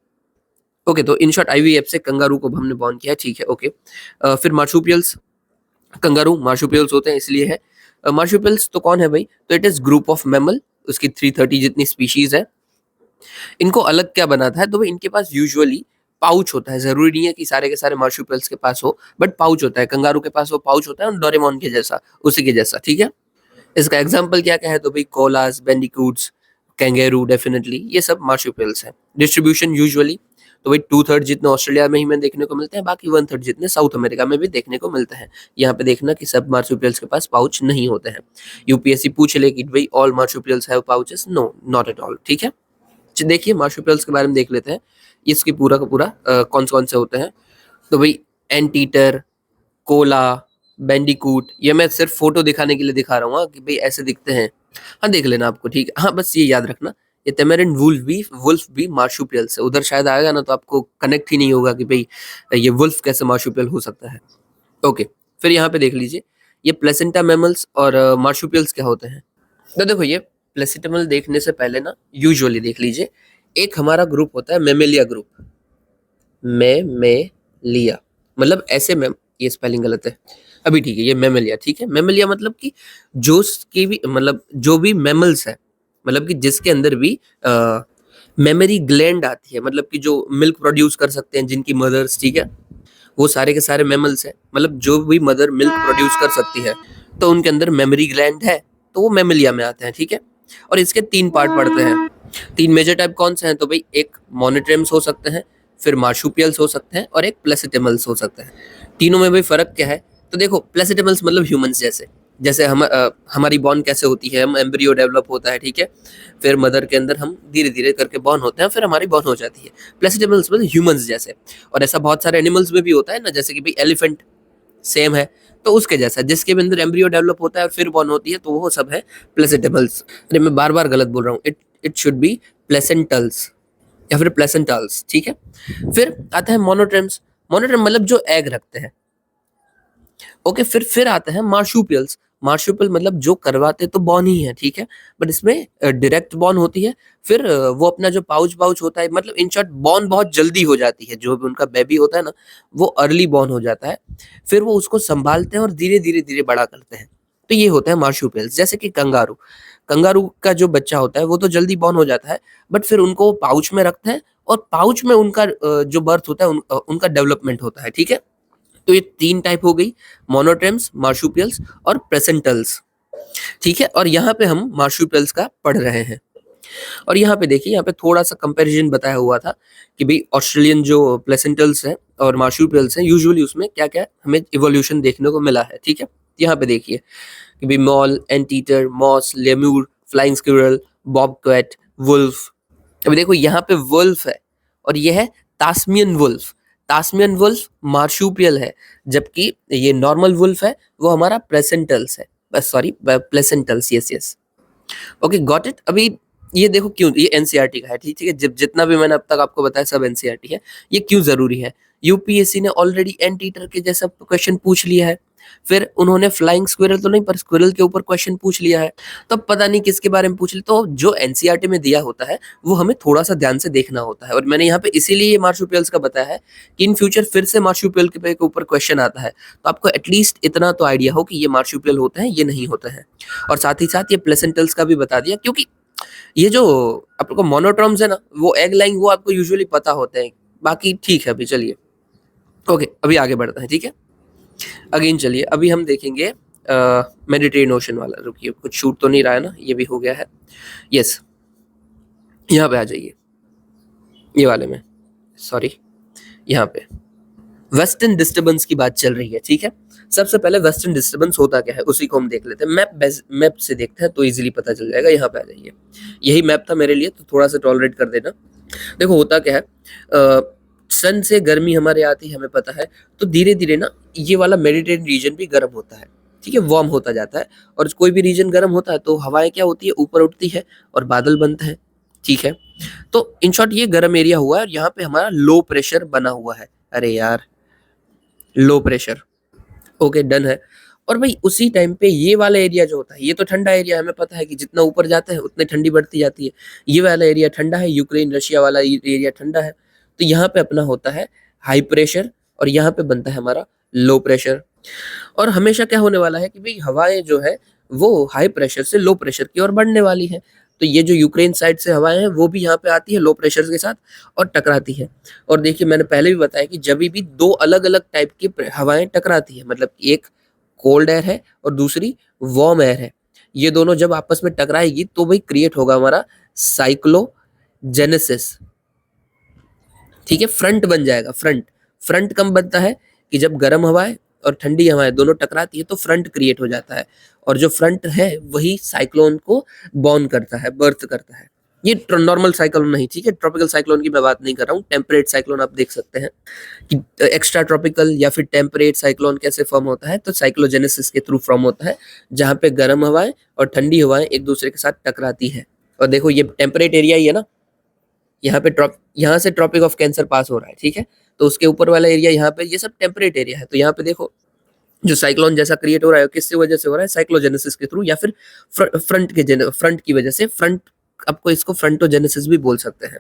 ओके, तो इन शॉर्ट आईवीएफ से कंगारू को हमने बॉर्न किया, ठीक है, ओके। फिर मार्सुपियल्स, कंगारू मार्सुपियल्स होते हैं इसलिए है। मार्सुपियल्स तो कौन है भाई? तो it is group of mammal, उसकी 330 जितनी स्पीशीज है। इनको अलग क्या बनाता है? तो भाई इनके पास यूजुअली पाउच होता है, जरूरी नहीं है कि सारे के सारे मार्सुपियल्स के पास हो, बट पाउच होता है। कंगारू के पास वो पाउच होता है, डोरेमोन के जैसा, उसी के जैसा, ठीक है। इसका एग्जाम्पल क्या क्या है? तो भाई कोलास, बेंडिकूट्स, कैंगेरू, डेफिनेटली ये सब मार्सुपियल्स हैं। डिस्ट्रीब्यूशन यूजुअली तो भाई 2/3 जितने ऑस्ट्रेलिया में ही में देखने को मिलते हैं, बाकी 1/3 जितने साउथ अमेरिका में भी देखने को मिलते हैं। यहाँ पे देखना कि सब मार्सुपियल्स के पास पाउच नहीं होते हैं। यूपीएससी पूछ ले कि भाई all marsupials have pouches, no, not at all, ठीक है। देखिए मार्सुपियल्स के बारे में देख लेते हैं, इसकी पूरा का पूरा कौन कौन से होते हैं। तो भाई एंटीटर, कोला, बैंडिकूट, ये मैं सिर्फ फोटो दिखाने के लिए दिखा रहा हूँ कि भाई ऐसे दिखते हैं। हाँ, देख लेना आपको, ठीक है। हाँ, बस ये याद रखना, ये टेमेरिन वुल्फ भी मार्सुपियल से, उधर शायद आएगा ना तो आपको कनेक्ट ही नहीं होगा कि भाई ये वुल्फ कैसे मार्सुपियल हो सकता है। ओके, फिर यहाँ पे देख लीजिए, ये प्लेसेंटा मैमल्स और मार्सुपियल्स क्या होते हैं। तो देखो, ये प्लेसेंटमल देखने से पहले ना यूजुअली देख लीजिए, एक हमारा ग्रुप होता है मेमेलिया ग्रुप, मेमेलिया, मतलब ऐसे में, ये स्पेलिंग गलत है, अभी ठीक है, ये मेमेलिया, ठीक है। मेमेलिया मतलब कि जो की भी, मतलब जो भी मेमल्स है, मतलब कि जिसके अंदर भी मेमरी ग्लैंड आती है, मतलब कि जो मिल्क प्रोड्यूस कर सकते हैं, जिनकी मदर्स, ठीक है, वो सारे के सारे मेमल्स हैं, मतलब जो भी मदर मिल्क प्रोड्यूस कर सकती है तो उनके अंदर मेमरी ग्लैंड है, तो वो मेमेलिया में आते हैं, ठीक है। और इसके 3 पार्ट पड़ते हैं। 3 मेजर टाइप कौन से हैं? तो भाई एक मोनोट्रेम्स हो सकते हैं, फिर मार्सुपियल्स हो सकते हैं, और एक प्लेसिटिमल्स हो सकते हैं। तीनों में भाई फर्क क्या है? तो देखो, प्लेसिटिमल्स मतलब ह्यूमंस जैसे, जैसे हमारी बॉर्न कैसे होती है, हम एम्ब्रियो डेवलप होता है, ठीक है, फिर मदर के अंदर हम धीरे धीरे करके बॉर्न होते हैं, फिर हमारी बॉर्न हो जाती है। प्लेसिटिमल्स मतलब ह्यूमंस जैसे, और ऐसा बहुत सारे एनिमल्स में भी होता है ना, जैसे कि भाई एलिफेंट सेम है, तो उसके जैसा, जिसके भी अंदर एम्ब्रियो डेवलप होता है और फिर बॉर्न होती है, तो वो सब है प्लेसिटिमल्स। अरे मैं बार बार गलत बोल रहा हूँ, इट शुड बी प्लेसेंटल्स या फिर प्लेसेंटाल्स, ठीक है। फिर आता है मोनोट्रेम्स, मोनोट्रेम मतलब जो एग रखते हैं, ओके। फिर आते हैं मार्सुपियल्स, मार्सुपियल मतलब जो करवाते तो बॉर्न ही है, ठीक है, बट इसमें डायरेक्ट बॉर्न होती है। फिर वो अपना जो पाउच पाउच होता है, मतलब इन शॉर्ट बॉर्न बहुत जल्दी हो जाती है, जो भी उनका बेबी होता है ना, वो अर्ली बॉर्न हो जाता है, फिर वो उसको संभालते हैं और धीरे धीरे धीरे बड़ा करते हैं, तो ये होता है मार्सुपियल्स। जैसे कि कंगारू, कंगारू का जो बच्चा होता है वो तो जल्दी बॉर्न हो जाता है, बट फिर उनको पाउच में रखते हैं, और पाउच में उनका जो बर्थ होता है, उनका डेवलपमेंट होता है, ठीक है। तो ये 3 टाइप हो गई, मोनोट्रेम्स, मार्सुपियल्स और प्रेसेंटल्स, ठीक है। और यहाँ पे हम मार्सुपियल्स का पढ़ रहे हैं। और यहाँ पे देखिए, यहाँ पे थोड़ा सा कंपैरिजन बताया हुआ था कि भाई ऑस्ट्रेलियन जो प्लेसेंटल्स हैं और मार्सुपियल्स हैं, यूजुअली उसमें क्या क्या हमें इवोल्यूशन देखने को मिला है, ठीक है। यहाँ पे देखिए कि भाई mole, anteater, mouse, lemur, flying squirrel, bobcat, wolf. अभी देखो यहाँ पे वुल्फ है, और ये है Tasmanian wolf. Tasmanian wolf marsupial है, जबकि ये नॉर्मल वुल्फ है, वो हमारा प्लेसेंटल्स है, sorry placentals, yes yes, okay, got it. अभी ये देखो क्यों, ये एनसीईआरटी का है, ठीक है, जब जितना भी मैंने अब तक आपको बताया सब एनसीईआरटी है। ये क्यों जरूरी है? यूपीएससी ने ऑलरेडी एंट ईटर के जैसा क्वेश्चन पूछ लिया है, फिर उन्होंने फ्लाइंग स्क्विरल तो नहीं पर स्क्विरल के ऊपर क्वेश्चन पूछ लिया है, तो अब पता नहीं किसके बारे में पूछ लिया। तो जो एनसीईआरटी में दिया होता है वो हमें थोड़ा सा ध्यान से देखना होता है, और मैंने यहाँ पे इसीलिए ये मार्सुपियल्स का बताया है कि इन फ्यूचर फिर से मार्सुपियल के ऊपर क्वेश्चन आता है, तो आपको एटलीस्ट इतना तो आइडिया हो कि ये मार्सुपियल होता है, ये नहीं होता है। और साथ ही साथ ये प्लेसेंटल्स का भी बता दिया, क्योंकि ये जो आपको मोनोट्रॉम्स है ना, वो एग लाइंग वो आपको यूजुअली पता होते हैं। बाकी ठीक है, अभी चलिए ओके, अभी आगे बढ़ते हैं, ठीक है। अगेन चलिए अभी हम देखेंगे मेडिटेरेनियन ओशन वाला। रुकिए, कुछ शूट तो नहीं रहा है ना, ये भी हो गया है, यस। यहाँ पे आ जाइए, ये वाले में, सॉरी, यहाँ पे वेस्टर्न डिस्टर्बेंस की बात चल रही है, ठीक है। सबसे पहले वेस्टर्न डिस्टर्बेंस होता क्या है उसी को हम देख लेते हैं। मैप से देखते हैं तो इजीली पता चल जाएगा। यहाँ पे आ जाइए, यही मैप था मेरे लिए, तो थोड़ा सा टॉलरेट कर देना। देखो होता क्या है, सन से गर्मी हमारे आती है, हमें पता है, तो धीरे धीरे ना ये वाला मेडिटेरियन रीजन भी गर्म होता है, ठीक है, वार्म होता जाता है। और कोई भी रीजन गर्म होता है तो हवाएं क्या होती है, ऊपर उठती है और बादल बनता है, ठीक है। तो इन शॉर्ट ये गर्म एरिया हुआ है, और यहाँ पे हमारा लो प्रेशर बना हुआ है। अरे यार, लो प्रेशर, ओके डन है। और भाई उसी टाइम पे ये वाला एरिया जो होता है, ये तो ठंडा एरिया है, हमें पता है कि जितना ऊपर जाते हैं उतनी ठंडी बढ़ती जाती है। ये वाला एरिया ठंडा है, यूक्रेन रशिया वाला एरिया ठंडा है, तो यहाँ पे अपना होता है हाई प्रेशर, और यहाँ पे बनता है हमारा लो प्रेशर। और हमेशा क्या होने वाला है कि भाई हवाएं जो है वो हाई प्रेशर से लो प्रेशर की ओर बढ़ने वाली है। तो ये जो यूक्रेन साइड से हवाएं हैं वो भी यहाँ पे आती है लो प्रेशर के साथ और टकराती है। और देखिए मैंने पहले भी बताया कि जब भी दो अलग अलग टाइप की हवाएं टकराती है, मतलब एक कोल्ड एयर है और दूसरी वार्म एयर है, ये दोनों जब आपस में टकराएगी तो भाई क्रिएट होगा हमारा साइक्लोजेनेसिस, ठीक है। फ्रंट बन जाएगा, फ्रंट। फ्रंट कब बनता है कि जब गर्म हवाएं और ठंडी हवाएं दोनों टकराती है तो फ्रंट क्रिएट हो जाता है, और जो फ्रंट है वही साइक्लोन को बॉर्न करता है, बर्थ करता है। ये नॉर्मल साइक्लोन नहीं, ठीक है, ट्रॉपिकल साइक्लोन की मैं बात नहीं कर रहा हूँ। टेम्परेट साइक्लोन आप देख सकते हैं कि एक्स्ट्रा ट्रॉपिकल या फिर टेम्परेट साइक्लोन कैसे फॉर्म होता है, तो साइक्लोजेनेसिस के थ्रू फॉर्म होता है, जहाँ पे गर्म हवाएं और ठंडी हवाएं एक दूसरे के साथ टकराती है। और देखो ये टेम्परेट एरिया ही है ना, यहाँ से ट्रॉपिक ऑफ कैंसर पास हो रहा है, ठीक है, तो उसके ऊपर वाला एरिया यहाँ पे ये सब टेम्परेट एरिया है। तो यहाँ पे देखो जो साइक्लोन जैसा क्रिएट हो रहा है किससे वजह से हो रहा है, साइक्लोजेनेसिस के थ्रू, या फिर फ्रंट की वजह से। फ्रंट, आपको इसको फ्रंटोजेनेसिस भी बोल सकते हैं।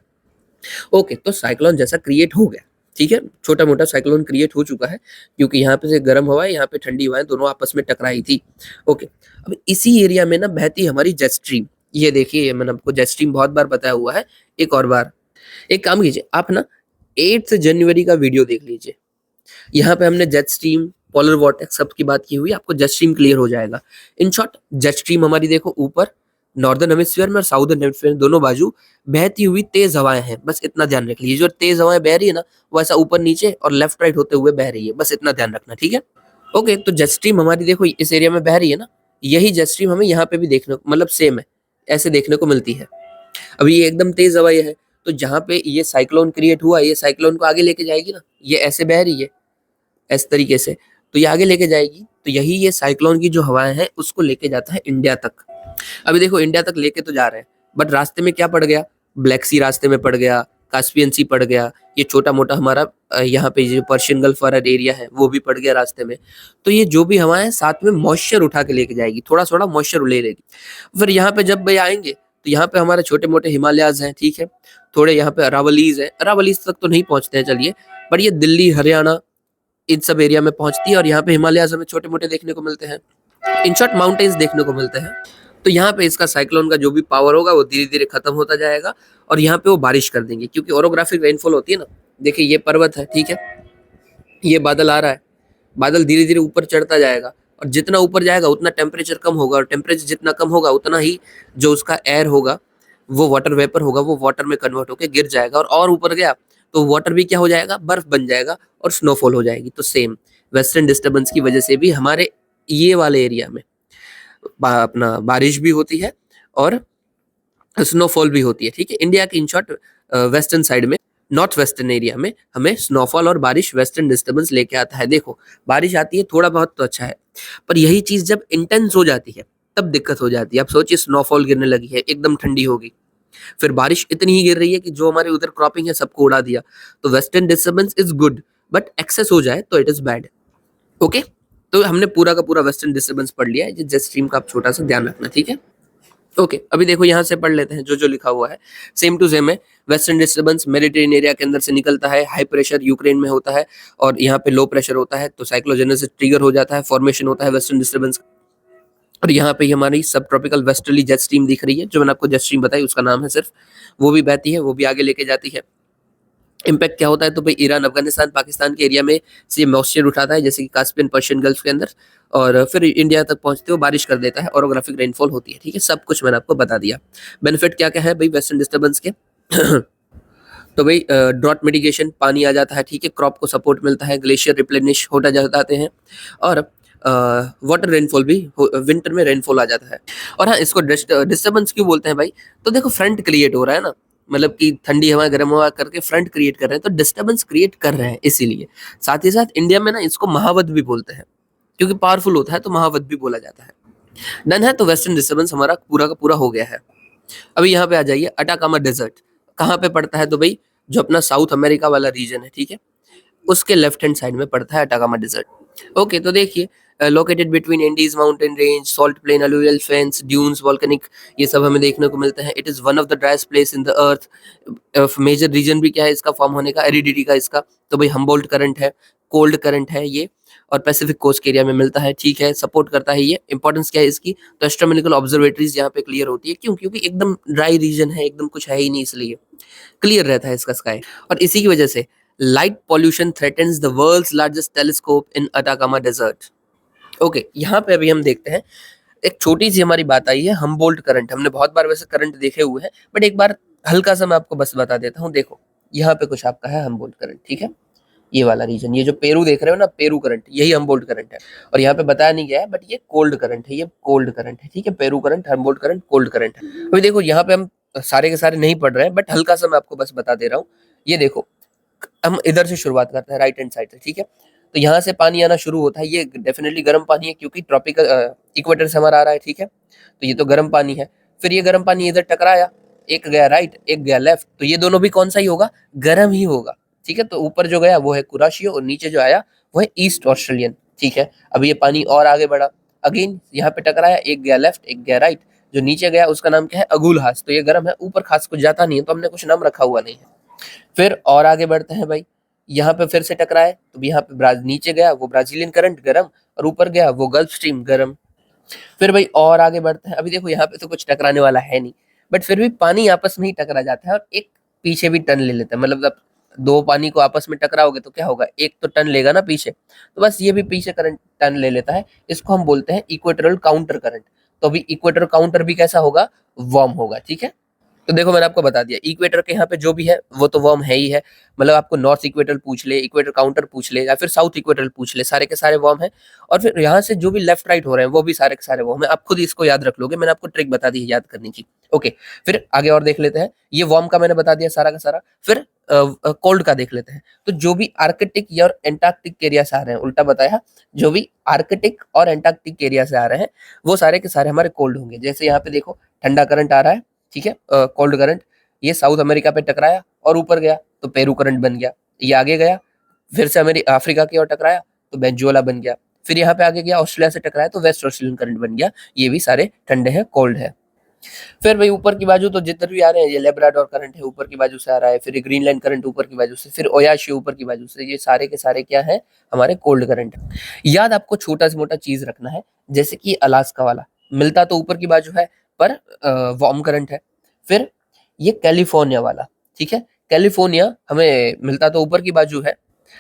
ओके, तो साइक्लोन जैसा क्रिएट हो गया, ठीक है, छोटा मोटा साइक्लोन क्रिएट हो चुका है, क्योंकि यहाँ पे से गर्म हवाएं, यहाँ पे ठंडी हवाएं दोनों आपस में टकराई थी। ओके, अब इसी एरिया में ना बहती हमारी जेट स्ट्रीम। ये देखिए मैंने आपको जेट स्ट्रीम बहुत बार बताया हुआ है, एक और बार। एक काम कीजिए आप ना 8 जनवरी का वीडियो देख लीजिए, यहाँ पे हमने जेट स्ट्रीम, पोलर वॉर्टेक्स सब की बात की हुई, आपको जेट स्ट्रीम क्लियर हो जाएगा। इन शॉर्ट जेट स्ट्रीम हमारी देखो ऊपर नॉर्दर्न हेमिस्फीयर में और साउदर्न हेमिस्फीयर में दोनों बाजू बहती हुई तेज हवाएं हैं, बस इतना ध्यान रख लीजिए। जो तेज हवाएं बह रही है ना वो ऐसा ऊपर नीचे और लेफ्ट राइट होते हुए बह रही है, बस इतना ध्यान रखना, ठीक है। ओके, तो जेट स्ट्रीम हमारी देखो इस एरिया में बह रही है ना, यही जेट स्ट्रीम हमें यहाँ पे भी देखने को, मतलब सेम है, ऐसे देखने को मिलती है। अभी ये एकदम तेज हवा है, तो जहाँ पे ये साइक्लोन क्रिएट हुआ, ये साइक्लोन को आगे लेके जाएगी ना, ये ऐसे बह रही है इस तरीके से, तो ये आगे लेके जाएगी, तो यही ये साइक्लोन की जो हवाएं हैं उसको लेके जाता है इंडिया तक। अभी देखो इंडिया तक लेके तो जा रहे हैं, बट रास्ते में क्या पड़ गया, ब्लैक सी रास्ते में पड़ गया, कास्पियन सी पड़ गया, ये छोटा मोटा हमारा यहाँ पे जो पर्शियन गल्फ वाला एरिया है वो भी पड़ गया रास्ते में। तो ये जो भी हवाएं हैं साथ में मॉइस्चर उठा के लेके जाएगी, थोड़ा थोड़ा मॉइस्चर ले लेगी। फिर यहाँ पे जब भाई आएंगे तो यहाँ पे हमारे छोटे मोटे हिमालयाज हैं, ठीक है, थोड़े यहाँ पे अरावलीज है, अरावलीज तक तो नहीं पहुंचते हैं चलिए, पर ये दिल्ली हरियाणा इन सब एरिया में पहुंचती है, और यहाँ पे हिमालयाज हमें छोटे मोटे देखने को मिलते हैं, इन शॉर्ट माउंटेन्स देखने को मिलते हैं। तो यहाँ पे इसका साइक्लोन का जो भी पावर होगा वो धीरे धीरे खत्म होता जाएगा, और यहाँ पे वो बारिश कर देंगे, क्योंकि ओरोग्राफिक रेनफॉल होती है ना। देखिए ये पर्वत है, ठीक है, ये बादल आ रहा है, बादल धीरे धीरे ऊपर चढ़ता जाएगा, और जितना ऊपर जाएगा उतना टेम्परेचर कम होगा, और टेम्परेचर जितना कम होगा उतना ही जो उसका एयर होगा वो वाटर वेपर होगा, वो वाटर में कन्वर्ट होकर गिर जाएगा, और ऊपर गया तो वाटर भी क्या हो जाएगा, बर्फ बन जाएगा और स्नोफॉल हो जाएगी। तो सेम वेस्टर्न डिस्टर्बेंस की वजह से भी हमारे ये वाले एरिया में अपना बारिश भी होती है और स्नोफॉल भी होती है, ठीक है। इंडिया की इन शॉर्ट वेस्टर्न साइड में, नॉर्थ वेस्टर्न एरिया में हमें स्नोफॉल और बारिश वेस्टर्न डिस्टर्बेंस लेके आता है। देखो बारिश आती है थोड़ा बहुत तो अच्छा है, पर यही चीज जब इंटेंस हो जाती है तब दिक्कत हो जाती है। आप सोचिए स्नोफॉल गिरने लगी है, एकदम ठंडी होगी, फिर बारिश इतनी ही गिर रही है कि जो हमारे उधर क्रॉपिंग है सबको उड़ा दिया। तो western disturbance is good, but excess हो जाए तो इट इज बैड। ओके, तो हमने पूरा का पूरा वेस्टर्न डिस्टर्बेंस पढ़ लिया है। जेट स्ट्रीम का आप छोटा सा ध्यान रखना, ठीक है। ओके, अभी देखो यहाँ से पढ़ लेते हैं जो जो लिखा हुआ है, सेम टू सेम है। वेस्टर्न डिस्टर्बेंस मेडिटेरियन एरिया के अंदर से निकलता है, हाई प्रेशर यूक्रेन में होता है और यहाँ पे लो प्रेशर होता है, तो साइक्लोजेनेसिस ट्रिगर हो जाता है, फॉर्मेशन होता है वेस्टर्न डिस्टर्बेंस। और यहाँ पे हमारी सब ट्रॉपिकल वेस्टर्ली जेट स्ट्रीम दिख रही है, जो मैंने आपको जेट स्ट्रीम बताई उसका नाम है सिर्फ, वो भी बहती है, वो भी आगे लेके जाती है। इम्पैक्ट क्या होता है, तो भाई ईरान, अफगानिस्तान, पाकिस्तान के एरिया में से मॉइस्चर उठाता है, जैसे कि कास्पियन, पर्शियन गल्फ के अंदर, और फिर इंडिया तक पहुंचते हुए बारिश कर देता है, ओरोग्राफिक रेनफॉल होती है, ठीक है। सब कुछ मैंने आपको बता दिया। बेनिफिट क्या क्या है भाई वेस्टर्न डिस्टर्बेंस के तो भाई ड्रॉट मिटिगेशन, पानी आ जाता है, ठीक है, क्रॉप को सपोर्ट मिलता है, ग्लेशियर रिप्लेनिश होता जाते हैं, और वाटर रेनफॉल भी, विंटर में रेनफॉल आ जाता है। और हाँ, इसको डिस्टर्बेंस क्यों बोलते हैं भाई, तो देखो फ्रंट क्रिएट हो रहा है ना, मतलब कि ठंडी हवा गर्म हवा करके फ्रंट क्रिएट कर रहे हैं, तो डिस्टर्बेंस क्रिएट कर रहे हैं इसीलिए। साथ ही साथ इंडिया में ना इसको महावत भी बोलते हैं, क्योंकि पावरफुल होता है तो महावत भी बोला जाता है। डन है, तो वेस्टर्न डिस्टर्बेंस हमारा पूरा का पूरा हो गया है। अभी यहाँ पे आ जाइए, अटाकामा डेजर्ट कहाँ पे पड़ता है, तो भाई जो अपना साउथ अमेरिका वाला रीजन है, ठीक है, उसके लेफ्ट हैंड साइड में पड़ता है अटाकामा डेजर्ट। ओके, तो देखिए, located between Andes mountain range, salt plain, alluvial fans, dunes, volcanic, ये सब हमें देखने को मिलते हैं। It is one of the driest place in the earth. Major reason भी क्या है इसका फॉर्म होने का, एरिडिटी का इसका, तो भाई हम्बोल्ट करंट है, कोल्ड करंट है ये, और पैसिफिक कोस्ट के एरिया में मिलता है, ठीक है, सपोर्ट करता है ये। इंपॉर्टेंस क्या है इसकी, तो एस्ट्रोनॉमिकल ऑब्जर्वेटरीज यहाँ पे क्लियर होती है, क्यों, क्योंकि एकदम ड्राई रीजन है, एकदम कुछ है ही नहीं, इसलिए क्लियर रहता है इसका स्काई। और इसी की वजह से light pollution threatens the world's largest telescope in Atacama desert. Okay, यहाँ पे अभी हम देखते हैं, एक छोटी सी हमारी बात आई है, हम्बोल्ट करंट। हमने बहुत बार वैसे करंट देखे हुए हैं, बट एक बार हल्का सा मैं आपको बस बता देता हूँ। देखो यहाँ पे कुछ आपका है हम्बोल्ट करंट, ठीक है, ये वाला रीजन, ये जो पेरू देख रहे हो ना, पेरू करंट, यही हम्बोल्ट करंट है। और यहाँ पे बताया नहीं गया है, बट ये कोल्ड करंट है, ये कोल्ड करंट है, ठीक है, Peru current, Humboldt current, cold current है। अभी देखो यहाँ पे हम सारे के सारे नहीं पढ़ रहे हैं, बट हल्का सा मैं आपको बस बता दे रहा हूँ। ये देखो, हम इधर से शुरुआत करते हैं, राइट हैंड साइड से, ठीक है। तो यहाँ से पानी आना शुरू होता है, ये डेफिनेटली गर्म पानी है, क्योंकि ट्रॉपिकल इक्वेटर से हमारा आ रहा है, ठीक है। तो ये तो गर्म पानी है। फिर ये गर्म पानी इधर टकराया, एक गया राइट, एक गया लेफ्ट, तो ये दोनों भी कौन सा ही होगा, गर्म ही होगा, ठीक है। तो ऊपर जो गया वो है कुराशियो, और नीचे जो आया वो है ईस्ट ऑस्ट्रेलियन, ठीक है। अब ये पानी और आगे बढ़ा, अगेन यहाँ पे टकराया, एक गया लेफ्ट, एक गया राइट, जो नीचे गया उसका नाम क्या है, अगुलहास, तो ये गर्म है, ऊपर खास कुछ जाता नहीं है, तो हमने कुछ नाम रखा हुआ नहीं है। फिर और आगे बढ़ते हैं भाई, यहाँ पे फिर से टकराए, तो यहाँ पे नीचे गया वो ब्राजीलियन करंट गरम, और ऊपर गया वो गल्फ स्ट्रीम गरम। फिर भाई और आगे बढ़ते हैं, अभी देखो यहाँ पे तो कुछ टकराने वाला है नहीं, बट फिर भी पानी आपस में ही टकरा जाता है, और एक पीछे भी टर्न ले लेता है। मतलब अब दो पानी को आपस में टकराओगे तो क्या होगा, एक तो टर्न लेगा ना पीछे, तो बस ये भी पीछे करंट टर्न ले लेता है। इसको हम बोलते हैं इक्वेटोरियल काउंटर करंट। तो अभी इक्वेटर काउंटर भी कैसा होगा, वार्म होगा, ठीक है। तो देखो मैंने आपको बता दिया, इक्वेटर के यहाँ पे जो भी है वो तो वार्म है ही है। मतलब आपको नॉर्थ इक्वेटर पूछ ले, इक्वेटर काउंटर पूछ ले, या फिर साउथ इक्वेटर पूछ ले, सारे के सारे वार्म है। और फिर यहाँ से जो भी लेफ्ट राइट हो रहे हैं वो भी सारे के सारे वार्म है। आप खुद इसको याद रख लोगे, मैंने आपको ट्रिक बता दी है याद करने की। ओके, फिर आगे और देख लेते हैं। ये वार्म का मैंने बता दिया सारा का सारा। फिर कोल्ड का देख लेते हैं। तो जो भी आर्कटिक या एंटार्क्टिक एरिया से आ रहे हैं, उल्टा बताया, जो भी आर्कटिक और एंटार्क्टिक एरिया से आ रहे हैं वो सारे के सारे हमारे कोल्ड होंगे। जैसे यहाँ पे देखो ठंडा करंट आ रहा है, ठीक है, कोल्ड करंट, ये साउथ अमेरिका पे टकराया और ऊपर गया तो पेरू करंट बन गया। ये आगे गया, फिर से अफ्रीका की ओर टकराया तो वेनेजुएला बन गया। फिर यहाँ पे आगे गया, ऑस्ट्रेलिया से टकराया तो वेस्ट ऑस्ट्रेलियन करंट बन गया। ये भी सारे ठंडे हैं, कोल्ड है। फिर भाई ऊपर की बाजू तो जितने भी आ रहे हैं, ये लेब्राडोर करंट है ऊपर की बाजू से आ रहा है, फिर ग्रीनलैंड करंट ऊपर की बाजू से, फिर ओयाशी ऊपर की बाजू से, ये सारे के सारे क्या है, हमारे कोल्ड करंट है। याद आपको छोटा से मोटा चीज रखना है, जैसे कि अलास्का वाला मिलता तो ऊपर की बाजू है पर वार्म करंट है। फिर ये कैलिफोर्निया वाला, ठीक है, कैलिफोर्निया हमें मिलता तो ऊपर की बाजू है,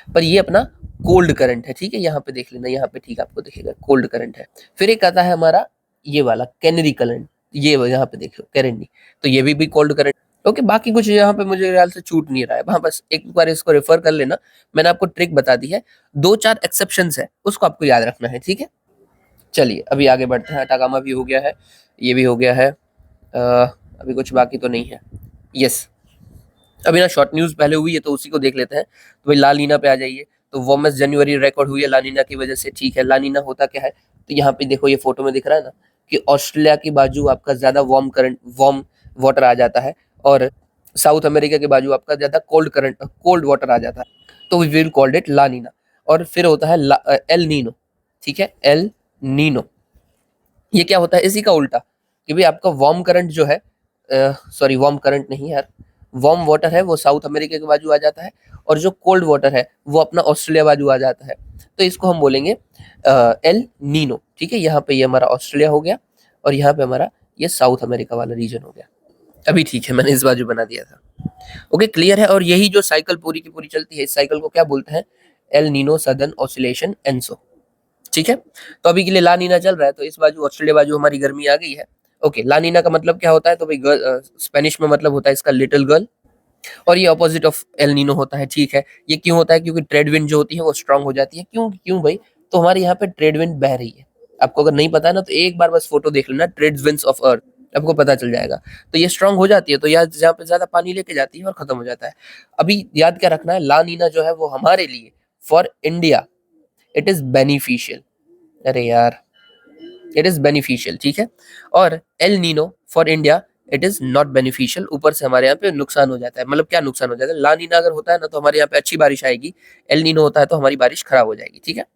पर ये अपना कोल्ड करंट है, ठीक है। यहाँ पे देख लेना, यहाँ पे ठीक आपको दिखेगा कोल्ड करंट है। फिर एक आता है हमारा ये वाला कैनरी करंट, ये यहाँ पे देख लो कैरेंडी, तो ये भी कोल्ड करंट। ओके, बाकी कुछ यहाँ पे मुझे ख्याल से छूट नहीं रहा है, वहां बस एक बार इसको रेफर कर लेना, मैंने आपको ट्रिक बता दी है। दो चार एक्सेप्शंस है, उसको आपको याद रखना है, ठीक है। चलिए अभी आगे बढ़ते हैं। अटाकामा भी हो गया है, ये भी हो गया है, अभी कुछ बाकी तो नहीं है। यस, अभी ना शॉर्ट न्यूज पहले हुई है तो उसी को देख लेते हैं। तो भाई लानीना पे आ जाइए। तो वार्मेस्ट जनवरी रिकॉर्ड हुई है लानीना की वजह से, ठीक है। लानीना होता क्या है, तो यहाँ पे देखो ये फोटो में दिख रहा है ना कि ऑस्ट्रेलिया की बाजू आपका ज्यादा वार्म वाटर आ जाता है और साउथ अमेरिका के बाजू आपका ज़्यादा कोल्ड वाटर आ जाता है, तो वी विल कॉल्ड इट ला नीना। और फिर होता है एल नीनो, ठीक है, एल नीनो। ये क्या होता है, इसी का उल्टा, कि भाई आपका वार्म करंट जो है, सॉरी वार्म करंट नहीं यार, वार्म वाटर है वो साउथ अमेरिका के बाजू आ जाता है, और जो कोल्ड वाटर है वो अपना ऑस्ट्रेलिया बाजू आ जाता है। तो इसको हम बोलेंगे एल नीनो, ठीक है। यहाँ पे ये हमारा ऑस्ट्रेलिया हो गया, और यहाँ पे हमारा ये साउथ अमेरिका वाला रीजन हो गया। अभी ठीक है, मैंने इस बाजू बना दिया था। ओके, क्लियर है। और यही जो साइकिल पूरी की पूरी चलती है, इस साइकिल को क्या बोलते हैं, El Nino southern oscillation ENSO, ठीक है। तो अभी के लिए ला नीना चल रहा है, तो इस बाजू ऑस्ट्रेलिया बाजू हमारी गर्मी आ गई है। ओके, ला नीना का मतलब क्या होता है, तो भाई स्पेनिश में मतलब होता है इसका लिटिल गर्ल, और ये ऑपोजिट ऑफ एल नीनो होता है, ठीक है। ये क्यों होता है, क्योंकि ट्रेड विंड जो होती है वो स्ट्रांग हो जाती है। क्यों क्यों भाई, तो हमारे यहाँ पे ट्रेड विंड बह रही है। आपको अगर नहीं पता है ना, तो एक बार बस फोटो देख लेना, ट्रेड विंड्स ऑफ अर्थ, आपको पता चल जाएगा। तो ये स्ट्रांग हो जाती है, तो यहाँ जहाँ पे ज्यादा पानी लेके जाती है और खत्म हो जाता है। अभी याद क्या रखना है, ला नीना जो है वो हमारे लिए, for India it is beneficial. अरे यार, इट इज बेनिफिशियल, ठीक है। और El Nino for India it is not beneficial, ऊपर से हमारे यहाँ पे नुकसान हो जाता है। मतलब क्या नुकसान हो जाता है, ला नीना अगर होता है ना तो हमारे यहाँ पे अच्छी बारिश आएगी, एल नीनो होता है तो हमारी बारिश खराब हो जाएगी, ठीक है।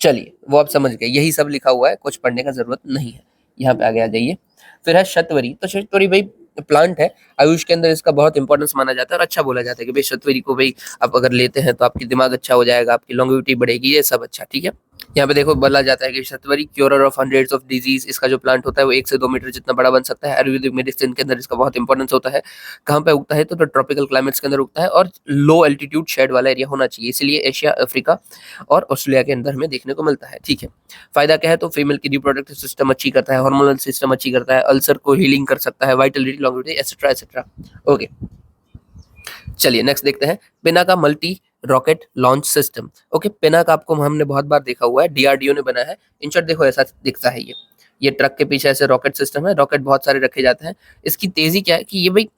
चलिए, वो आप समझ गए, यही सब लिखा हुआ है, कुछ पढ़ने का जरूरत नहीं है। यहाँ पे आगे आ जाइए। फिर है शतवरी। तो शतवरी भाई प्लांट है, आयुष के अंदर इसका बहुत इंपॉर्टेंस माना जाता है, और अच्छा बोला जाता है कि भाई शतवरी को भाई आप अगर लेते हैं तो आपकी दिमाग अच्छा हो जाएगा, आपकी लॉन्गेविटी बढ़ेगी, ये सब अच्छा, ठीक है। यहाँ पे देखो बोला जाता है कि शतवरी क्योरर ऑफ हंड्रेड्स ऑफ डिजीज, इसका जो प्लांट होता है वो 1 से 2 मीटर जितना बड़ा बन सकता है। आयुर्वेदिक मेडिसिन के अंदर इसका बहुत इंपॉर्टेंस होता है। कहाँ पे उगता है, तो ट्रॉपिकल क्लाइमेट्स के अंदर उगता है, और लो एल्टीट्यूड शेड वाला एरिया होना चाहिए, इसलिए एशिया, अफ्रीका और ऑस्ट्रेलिया के अंदर हमें देखने को मिलता है, ठीक है। फायदा क्या है, तो फीमेल की रिप्रोडक्टिव सिस्टम अच्छी करता है, हार्मोनल सिस्टम अच्छी करता है, अल्सर को हीलिंग कर सकता है, Vitality, longevity, etcetera etcetera. Okay, चलिए नेक्स्ट देखते हैं, Pinaka multi rocket launch system. Okay, Pinaka आपको हमने बहुत बार देखा हुआ है, डीआरडीओ ने बनाया है। इन शॉर्ट देखो ऐसा दिखता है, ये ट्रक के पीछे ऐसे रॉकेट सिस्टम है, रॉकेट बहुत सारे रखे जाते हैं। इसकी तेजी क्या है कि ये भाई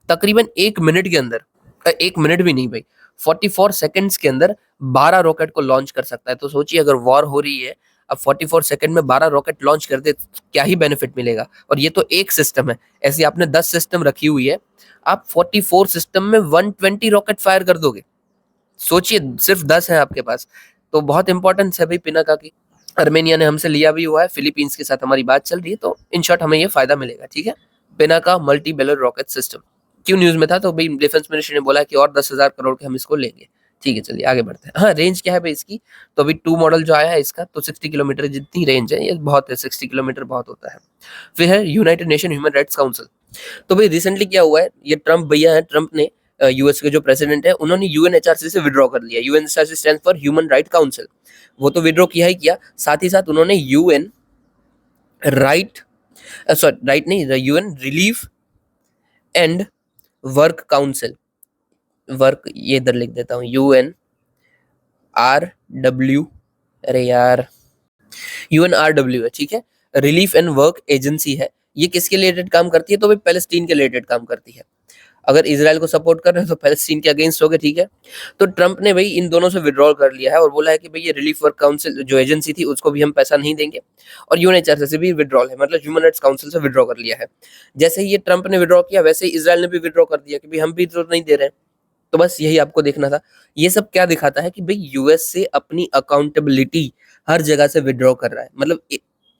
तकरीबन 1 मिनट के अंदर, 1 मिनट भी नहीं भाई, 44 सेकेंड्स के अंदर 12 रॉकेट को लॉन्च कर सकता है। तो सोचिए अगर वॉर हो रही है, अब 44 सेकेंड में 12 रॉकेट लॉन्च कर दे, तो क्या ही बेनिफिट मिलेगा। और ये तो एक सिस्टम है, ऐसी आपने 10 सिस्टम रखी हुई है, आप 44 सिस्टम में 120 रॉकेट फायर कर दोगे। सोचिए, सिर्फ 10 है आपके पास, तो बहुत इंपॉर्टेंस है भाई पिनाका की। अर्मेनिया ने हमसे लिया भी हुआ है, फिलीपींस के साथ हमारी बात चल रही है, तो इन शॉर्ट हमें ये फायदा मिलेगा, ठीक है। Pinaka multi baler rocket system क्यों न्यूज में था, तो भाई डिफेंस मिनिस्ट्री ने बोला कि और 10,000 करोड़ के हम इसको लेंगे, ठीक है। चलिए आगे बढ़ते हैं। हाँ, रेंज क्या है भाई इसकी, तो अभी 2 मॉडल जो आया है इसका, तो 60 किलोमीटर जितनी रेंज है, ये बहुत है, 60 किलोमीटर बहुत होता है। फिर है United nation human rights council. तो भाई रिसेंटली क्या हुआ है, ये ट्रम्प भैया है, ट्रम्प ने यूएस के जो प्रेसिडेंट है, उन्होंने यूएनएचआरसी से विड्रॉ कर लिया। UNHRC stand for human right council, वो तो विड्रॉ किया ही किया, साथ ही साथ उन्होंने यूएन राइट, सॉरी राइट नहीं, UN relief and work council, work ये इधर लिख देता हूँ, UNRW, अरे यार UNRW है, ठीक है, रिलीफ एंड वर्क एजेंसी है। ये किसके रिलेटेड काम करती है, तो भाई पैलेस्टीन के रिलेटेड काम करती है। अगर इजराइल को सपोर्ट कर रहे हैं तो पैलेस्टीन के अगेंस्ट हो गए, ठीक है। तो ट्रंप ने भाई इन दोनों से विड्रॉल कर लिया है, और बोला है कि भाई ये रिलीफ वर्क काउंसिल जो एजेंसी थी उसको भी हम पैसा नहीं देंगे, और यूएनएचआरसी से भी विड्रॉल है, मतलब ह्यूमन राइट्स काउंसिल से विड्रॉ कर लिया है। जैसे ही ये ट्रंप ने विड्रॉ किया, वैसे ही इजराइल ने भी विड्रॉ कर दिया कि भाई हम भी तो नहीं दे रहे हैं। तो बस यही आपको देखना था। ये सब क्या दिखाता है कि भाई यूएस से अपनी अकाउंटेबिलिटी हर जगह से विड्रॉ कर रहा है। मतलब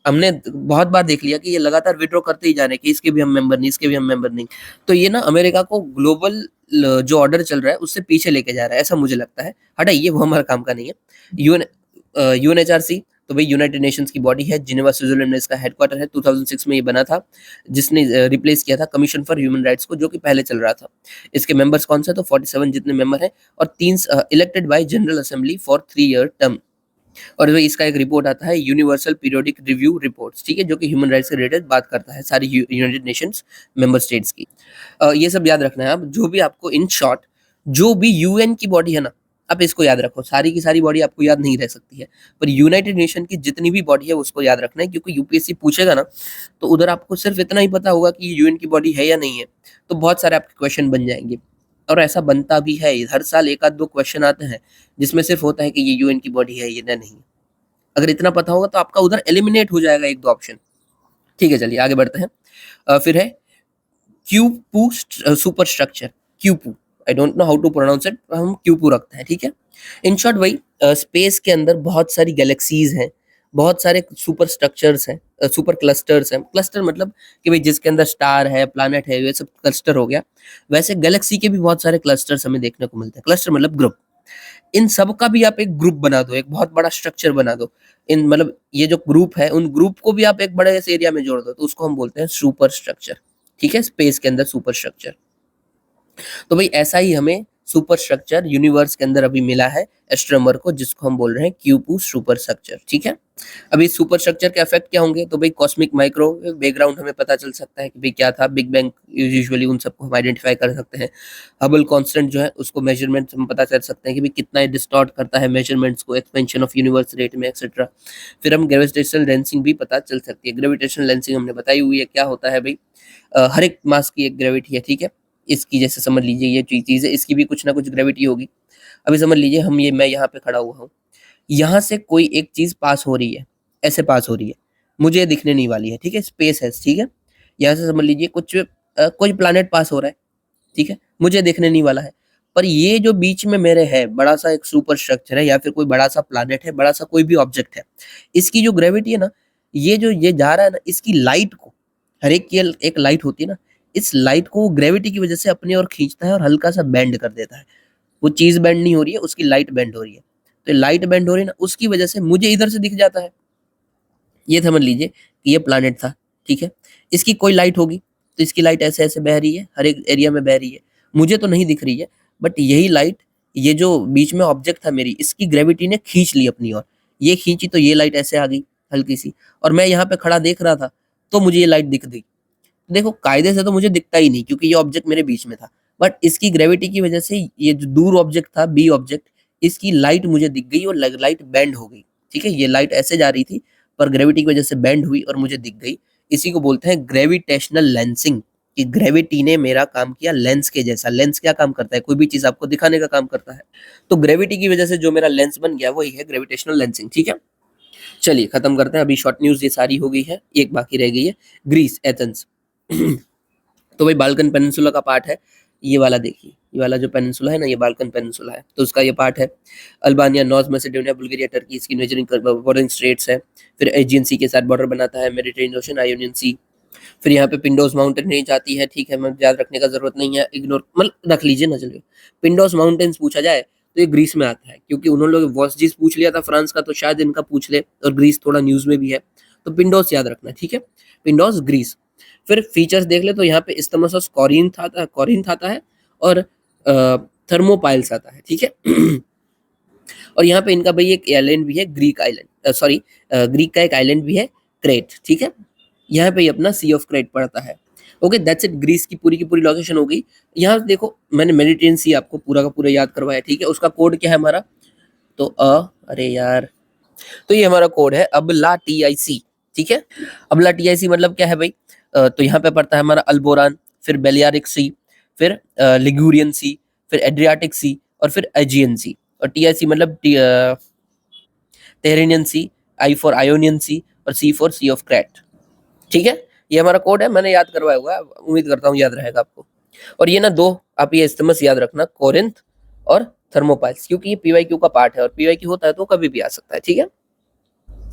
हमने बहुत बार देख लिया कि ये लगातार विड्रॉ करते ही जा रहे हैं कि इसके भी हम मेंबर नहीं, इसके भी हम मेंबर नहीं। तो ये ना अमेरिका को ग्लोबल जो ऑर्डर चल रहा है उससे पीछे लेके जा रहा है, ऐसा मुझे लगता है। हटाइए, वो हमारा काम का नहीं है। यूएनएचआरसी तो भाई यूनाइटेड नेशंस की बॉडी है, जिनेवा स्विट्जरलैंड में इसका हेडक्वार्टर है। 2006 में ये बना था, जिसने रिप्लेस किया था कमीशन फॉर ह्यूमन राइट्स को, जो कि पहले चल रहा था। इसके मेंबर्स कौन से, तो 47 जितने मेंबर हैं, और 3 elected by general assembly for 3 year term. और भाई इसका एक रिपोर्ट आता है, यूनिवर्सल पीरियोडिक रिव्यू रिपोर्ट्स, ठीक है, जो कि ह्यूमन राइट्स से रिलेटेड बात करता है सारी यूनाइटेड नेशंस मेंबर स्टेट्स की। ये सब याद रखना है आप, जो भी आपको इन शॉर्ट जो भी यूएन की बॉडी है ना, आप इसको याद रखो। सारी की सारी बॉडी आपको याद नहीं रह सकती है, पर यूनाइटेड नेशन की जितनी भी बॉडी है उसको याद रखना है, क्योंकि यूपीएससी पूछेगा ना, तो उधर आपको सिर्फ इतना ही पता होगा कि ये यूएन की बॉडी है या नहीं है, तो बहुत सारे आपके क्वेश्चन बन जाएंगे। और ऐसा बनता भी है, हर साल 1-2 क्वेश्चन आते हैं जिसमें सिर्फ होता है कि ये यूएन की बॉडी है, ये नहीं। अगर इतना पता होगा तो आपका उधर एलिमिनेट हो जाएगा 1-2 ऑप्शन, ठीक है। चलिए आगे बढ़ते हैं। फिर है क्यूपू सुपर स्ट्रक्चर, क्यूपू, I don't know how to pronounce it, हम क्यूपू रखते हैं, ठीक है। इन शॉर्ट वही स्पेस के अंदर बहुत सारी गैलेक्सीज हैं, बहुत सारे सुपर स्ट्रक्चर्स हैं, सुपर क्लस्टर्स हैं। क्लस्टर मतलब कि भाई जिसके अंदर स्टार है, प्लैनेट है, ये सब क्लस्टर हो गया। वैसे गैलेक्सी के भी बहुत सारे क्लस्टर्स हमें देखने को मिलते हैं। क्लस्टर मतलब ग्रुप। इन सब का भी आप एक ग्रुप बना दो, एक बहुत बड़ा स्ट्रक्चर बना दो। इन मतलब ये जो ग्रुप है, उन ग्रुप को भी आप एक बड़े से एरिया में जोड़ दो, तो उसको हम बोलते हैं सुपर स्ट्रक्चर, ठीक है, स्पेस के अंदर सुपर स्ट्रक्चर। तो भाई ऐसा ही हमें सुपर स्ट्रक्चर यूनिवर्स के अंदर अभी मिला है एस्ट्रोनॉमर को, जिसको हम बोल रहे हैं क्यूपू सुपर स्ट्रक्चर, ठीक है। अभी सुपर स्ट्रक्चर के इफेक्ट क्या होंगे, तो भाई कॉस्मिक माइक्रोवेव बैकग्राउंड हमें पता चल सकता है कि भाई क्या था, बिग बैंग यूजुअली उन सबको हम आइडेंटिफाई कर सकते हैं। हबल कांस्टेंट जो है उसको मेजरमेंट हम पता कर सकते हैं कि भाई कितना डिस्टॉर्ट करता है मेजरमेंट्स को, एक्सपेंशन ऑफ यूनिवर्स रेट में एक्सेट्रा। फिर हम ग्रेविटेशनल लेंसिंग भी पता चल सकती है। ग्रेविटेशनल लेंसिंग हमने बताई हुई है क्या होता है भाई, हर एक मास की एक ग्रेविटी है, ठीक है। इसकी जैसे समझ लीजिए ये चीज़ है, इसकी भी कुछ ना कुछ ग्रेविटी होगी। अभी समझ लीजिए मैं यहाँ पे खड़ा हुआ हूँ, यहाँ से कोई एक चीज़ पास हो रही है, ऐसे पास हो रही है, मुझे दिखने नहीं वाली है, ठीक है, स्पेस है, ठीक है। यहाँ से समझ लीजिए कोई प्लैनेट पास हो रहा है, ठीक है, मुझे दिखने नहीं वाला है। पर ये जो बीच में मेरे है बड़ा सा एक सुपर स्ट्रक्चर है, या फिर कोई बड़ा सा प्लैनेट है, बड़ा सा कोई भी ऑब्जेक्ट है, इसकी जो ग्रेविटी है ना, ये जा रहा है ना, इसकी लाइट को, हर एक की एक लाइट होती है ना, इस लाइट को ग्रेविटी की वजह से अपनी ओर खींचता है और हल्का सा बेंड कर देता है। वो चीज बेंड नहीं हो रही है, उसकी लाइट बेंड हो रही है। तो लाइट बेंड हो रही है ना, उसकी वजह से मुझे इधर से दिख जाता है। ये समझ लीजिए कि ये प्लैनेट था, ठीक है। इसकी कोई लाइट होगी तो इसकी लाइट ऐसे ऐसे बह रही है, हर एक एरिया में बह रही है, मुझे तो नहीं दिख रही है। बट यही लाइट, ये जो बीच में ऑब्जेक्ट था मेरी, इसकी ग्रेविटी ने खींच ली अपनी ओर, ये खींची तो ये लाइट ऐसे आ गई हल्की सी, और मैं यहाँ पे खड़ा देख रहा था तो मुझे ये लाइट दिख गई। देखो कायदे से तो मुझे दिखता ही नहीं क्योंकि ये ऑब्जेक्ट मेरे बीच में था, बट इसकी ग्रेविटी की वजह से ये जो दूर ऑब्जेक्ट था, बी ऑब्जेक्ट, इसकी लाइट मुझे दिख गई और लाइट बेंड हो गई, ठीक है। ये लाइट ऐसे जा रही थी पर ग्रेविटी की वजह से बेंड हुई और मुझे दिख गई। इसी को बोलते हैं ग्रेविटेशनल लेंसिंग, कि ग्रेविटी ने मेरा काम किया लेंस के जैसा। लेंस क्या काम करता है, कोई भी चीज आपको दिखाने का काम करता है, तो ग्रेविटी की वजह से जो मेरा लेंस बन गया वही है ग्रेविटेशनल लेंसिंग, ठीक है। चलिए खत्म करते हैं, अभी शॉर्ट न्यूज ये सारी हो गई है, एक बाकी रह गई है, ग्रीस, एथेंस। तो भाई बाल्कन पेनिनसुला का पार्ट है ये वाला, देखिए ये वाला जो पेनिनसुला है ना, ये बाल्कन पेनिनसुला है, तो उसका ये पार्ट है। Albania, North Macedonia, Bulgaria, Turkey, इसकी मेजरिंग बॉर्डरिंग स्टेट्स है। फिर एजियन सी के साथ बॉर्डर बनाता है, मेडिटेरेनियन ओशन, आयोनियन सी। फिर यहाँ पे पिंडोस माउंटेन रेंज आती है, ठीक है, मैं याद रखने का जरूरत नहीं है, इग्नोर मतलब रख लीजिए ना, चलिए। पिंडोस माउंटेन्स पूछा जाए तो ये ग्रीस में आता है, क्योंकि उन्होंने लोग वॉस्जिस पूछ लिया था फ्रांस का, तो शायद इनका पूछ ले, और ग्रीस थोड़ा न्यूज में भी है, तो पिंडोस याद रखना, ठीक है, पिंडोस ग्रीस। फिर फीचर्स देख ले तो यहाँ पे इस्थमस कॉरिंथ आता है, और थर्मोपाइल्स आता है, ठीक है। और यहाँ पे इनका भाई एक आइलैंड भी है, ग्रीक आइलैंड, सॉरी ग्रीक का एक आइलैंड भी है, क्रेट, ठीक है। यहाँ पे अपना सी ऑफ क्रेट पड़ता है। ओके दैट्स इट, ग्रीस की पूरी लोकेशन हो गई। यहाँ देखो मैंने मेडिटेरियन सी आपको पूरा का पूरा याद करवाया, ठीक है। उसका कोड क्या है हमारा, तो अरे यार, तो ये हमारा कोड है अबला TIC, ठीक है। अबला TIC मतलब क्या है भाई, तो यहाँ पे पड़ता है हमारा अल्बोरान, फिर बेलियारिक सी, फिर लिगुरियन सी, फिर एड्रियाटिक सी, और फिर एजियन सी। और TIC मतलब टेरेनियन सी, आई फॉर आयोनियन सी, और सी फॉर सी ऑफ क्रेट, ठीक है। ये हमारा कोड है, मैंने याद करवाया हुआ है, उम्मीद करता हूँ याद रहेगा आपको। और ये ना दो आप ये इस्तेमाल याद रखना, कोरिंथ और थर्मोपाइल्स, क्योंकि ये PYQ का पार्ट है, और PYQ होता है तो कभी भी आ सकता है, ठीक है।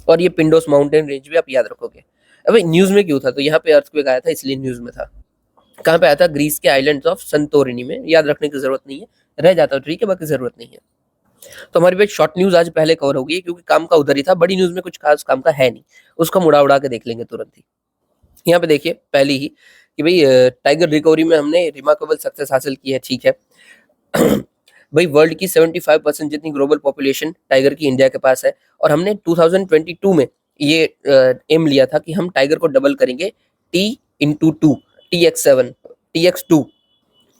और ये पिंडोस माउंटेन रेंज भी आप याद रखोगे। अबे न्यूज में क्यों था, तो यहाँ पे अर्थक्वेक आया था इसलिए न्यूज में था। कहाँ पे आया था, ग्रीस के आइलैंड्स ऑफ संतोरिनी में, याद रखने की जरूरत नहीं है, रह जाता है ठीक है, बाकी जरूरत नहीं है। तो हमारी एक शॉर्ट न्यूज आज पहले कवर हो गई, क्योंकि काम का उधर ही था, बड़ी न्यूज में कुछ खास काम का है नहीं, उसको उड़ा उड़ा के देख लेंगे तुरंत ही। यहाँ पे देखिए पहली ही कि भाई टाइगर रिकवरी में हमने रिमार्केबल सक्सेस हासिल की है, ठीक है। भाई वर्ल्ड की 75% जितनी ग्लोबल पॉपुलेशन टाइगर की इंडिया के पास है, और हमने 2022 में ये एम लिया था कि हम टाइगर को डबल करेंगे, T/2, TX7, TX2,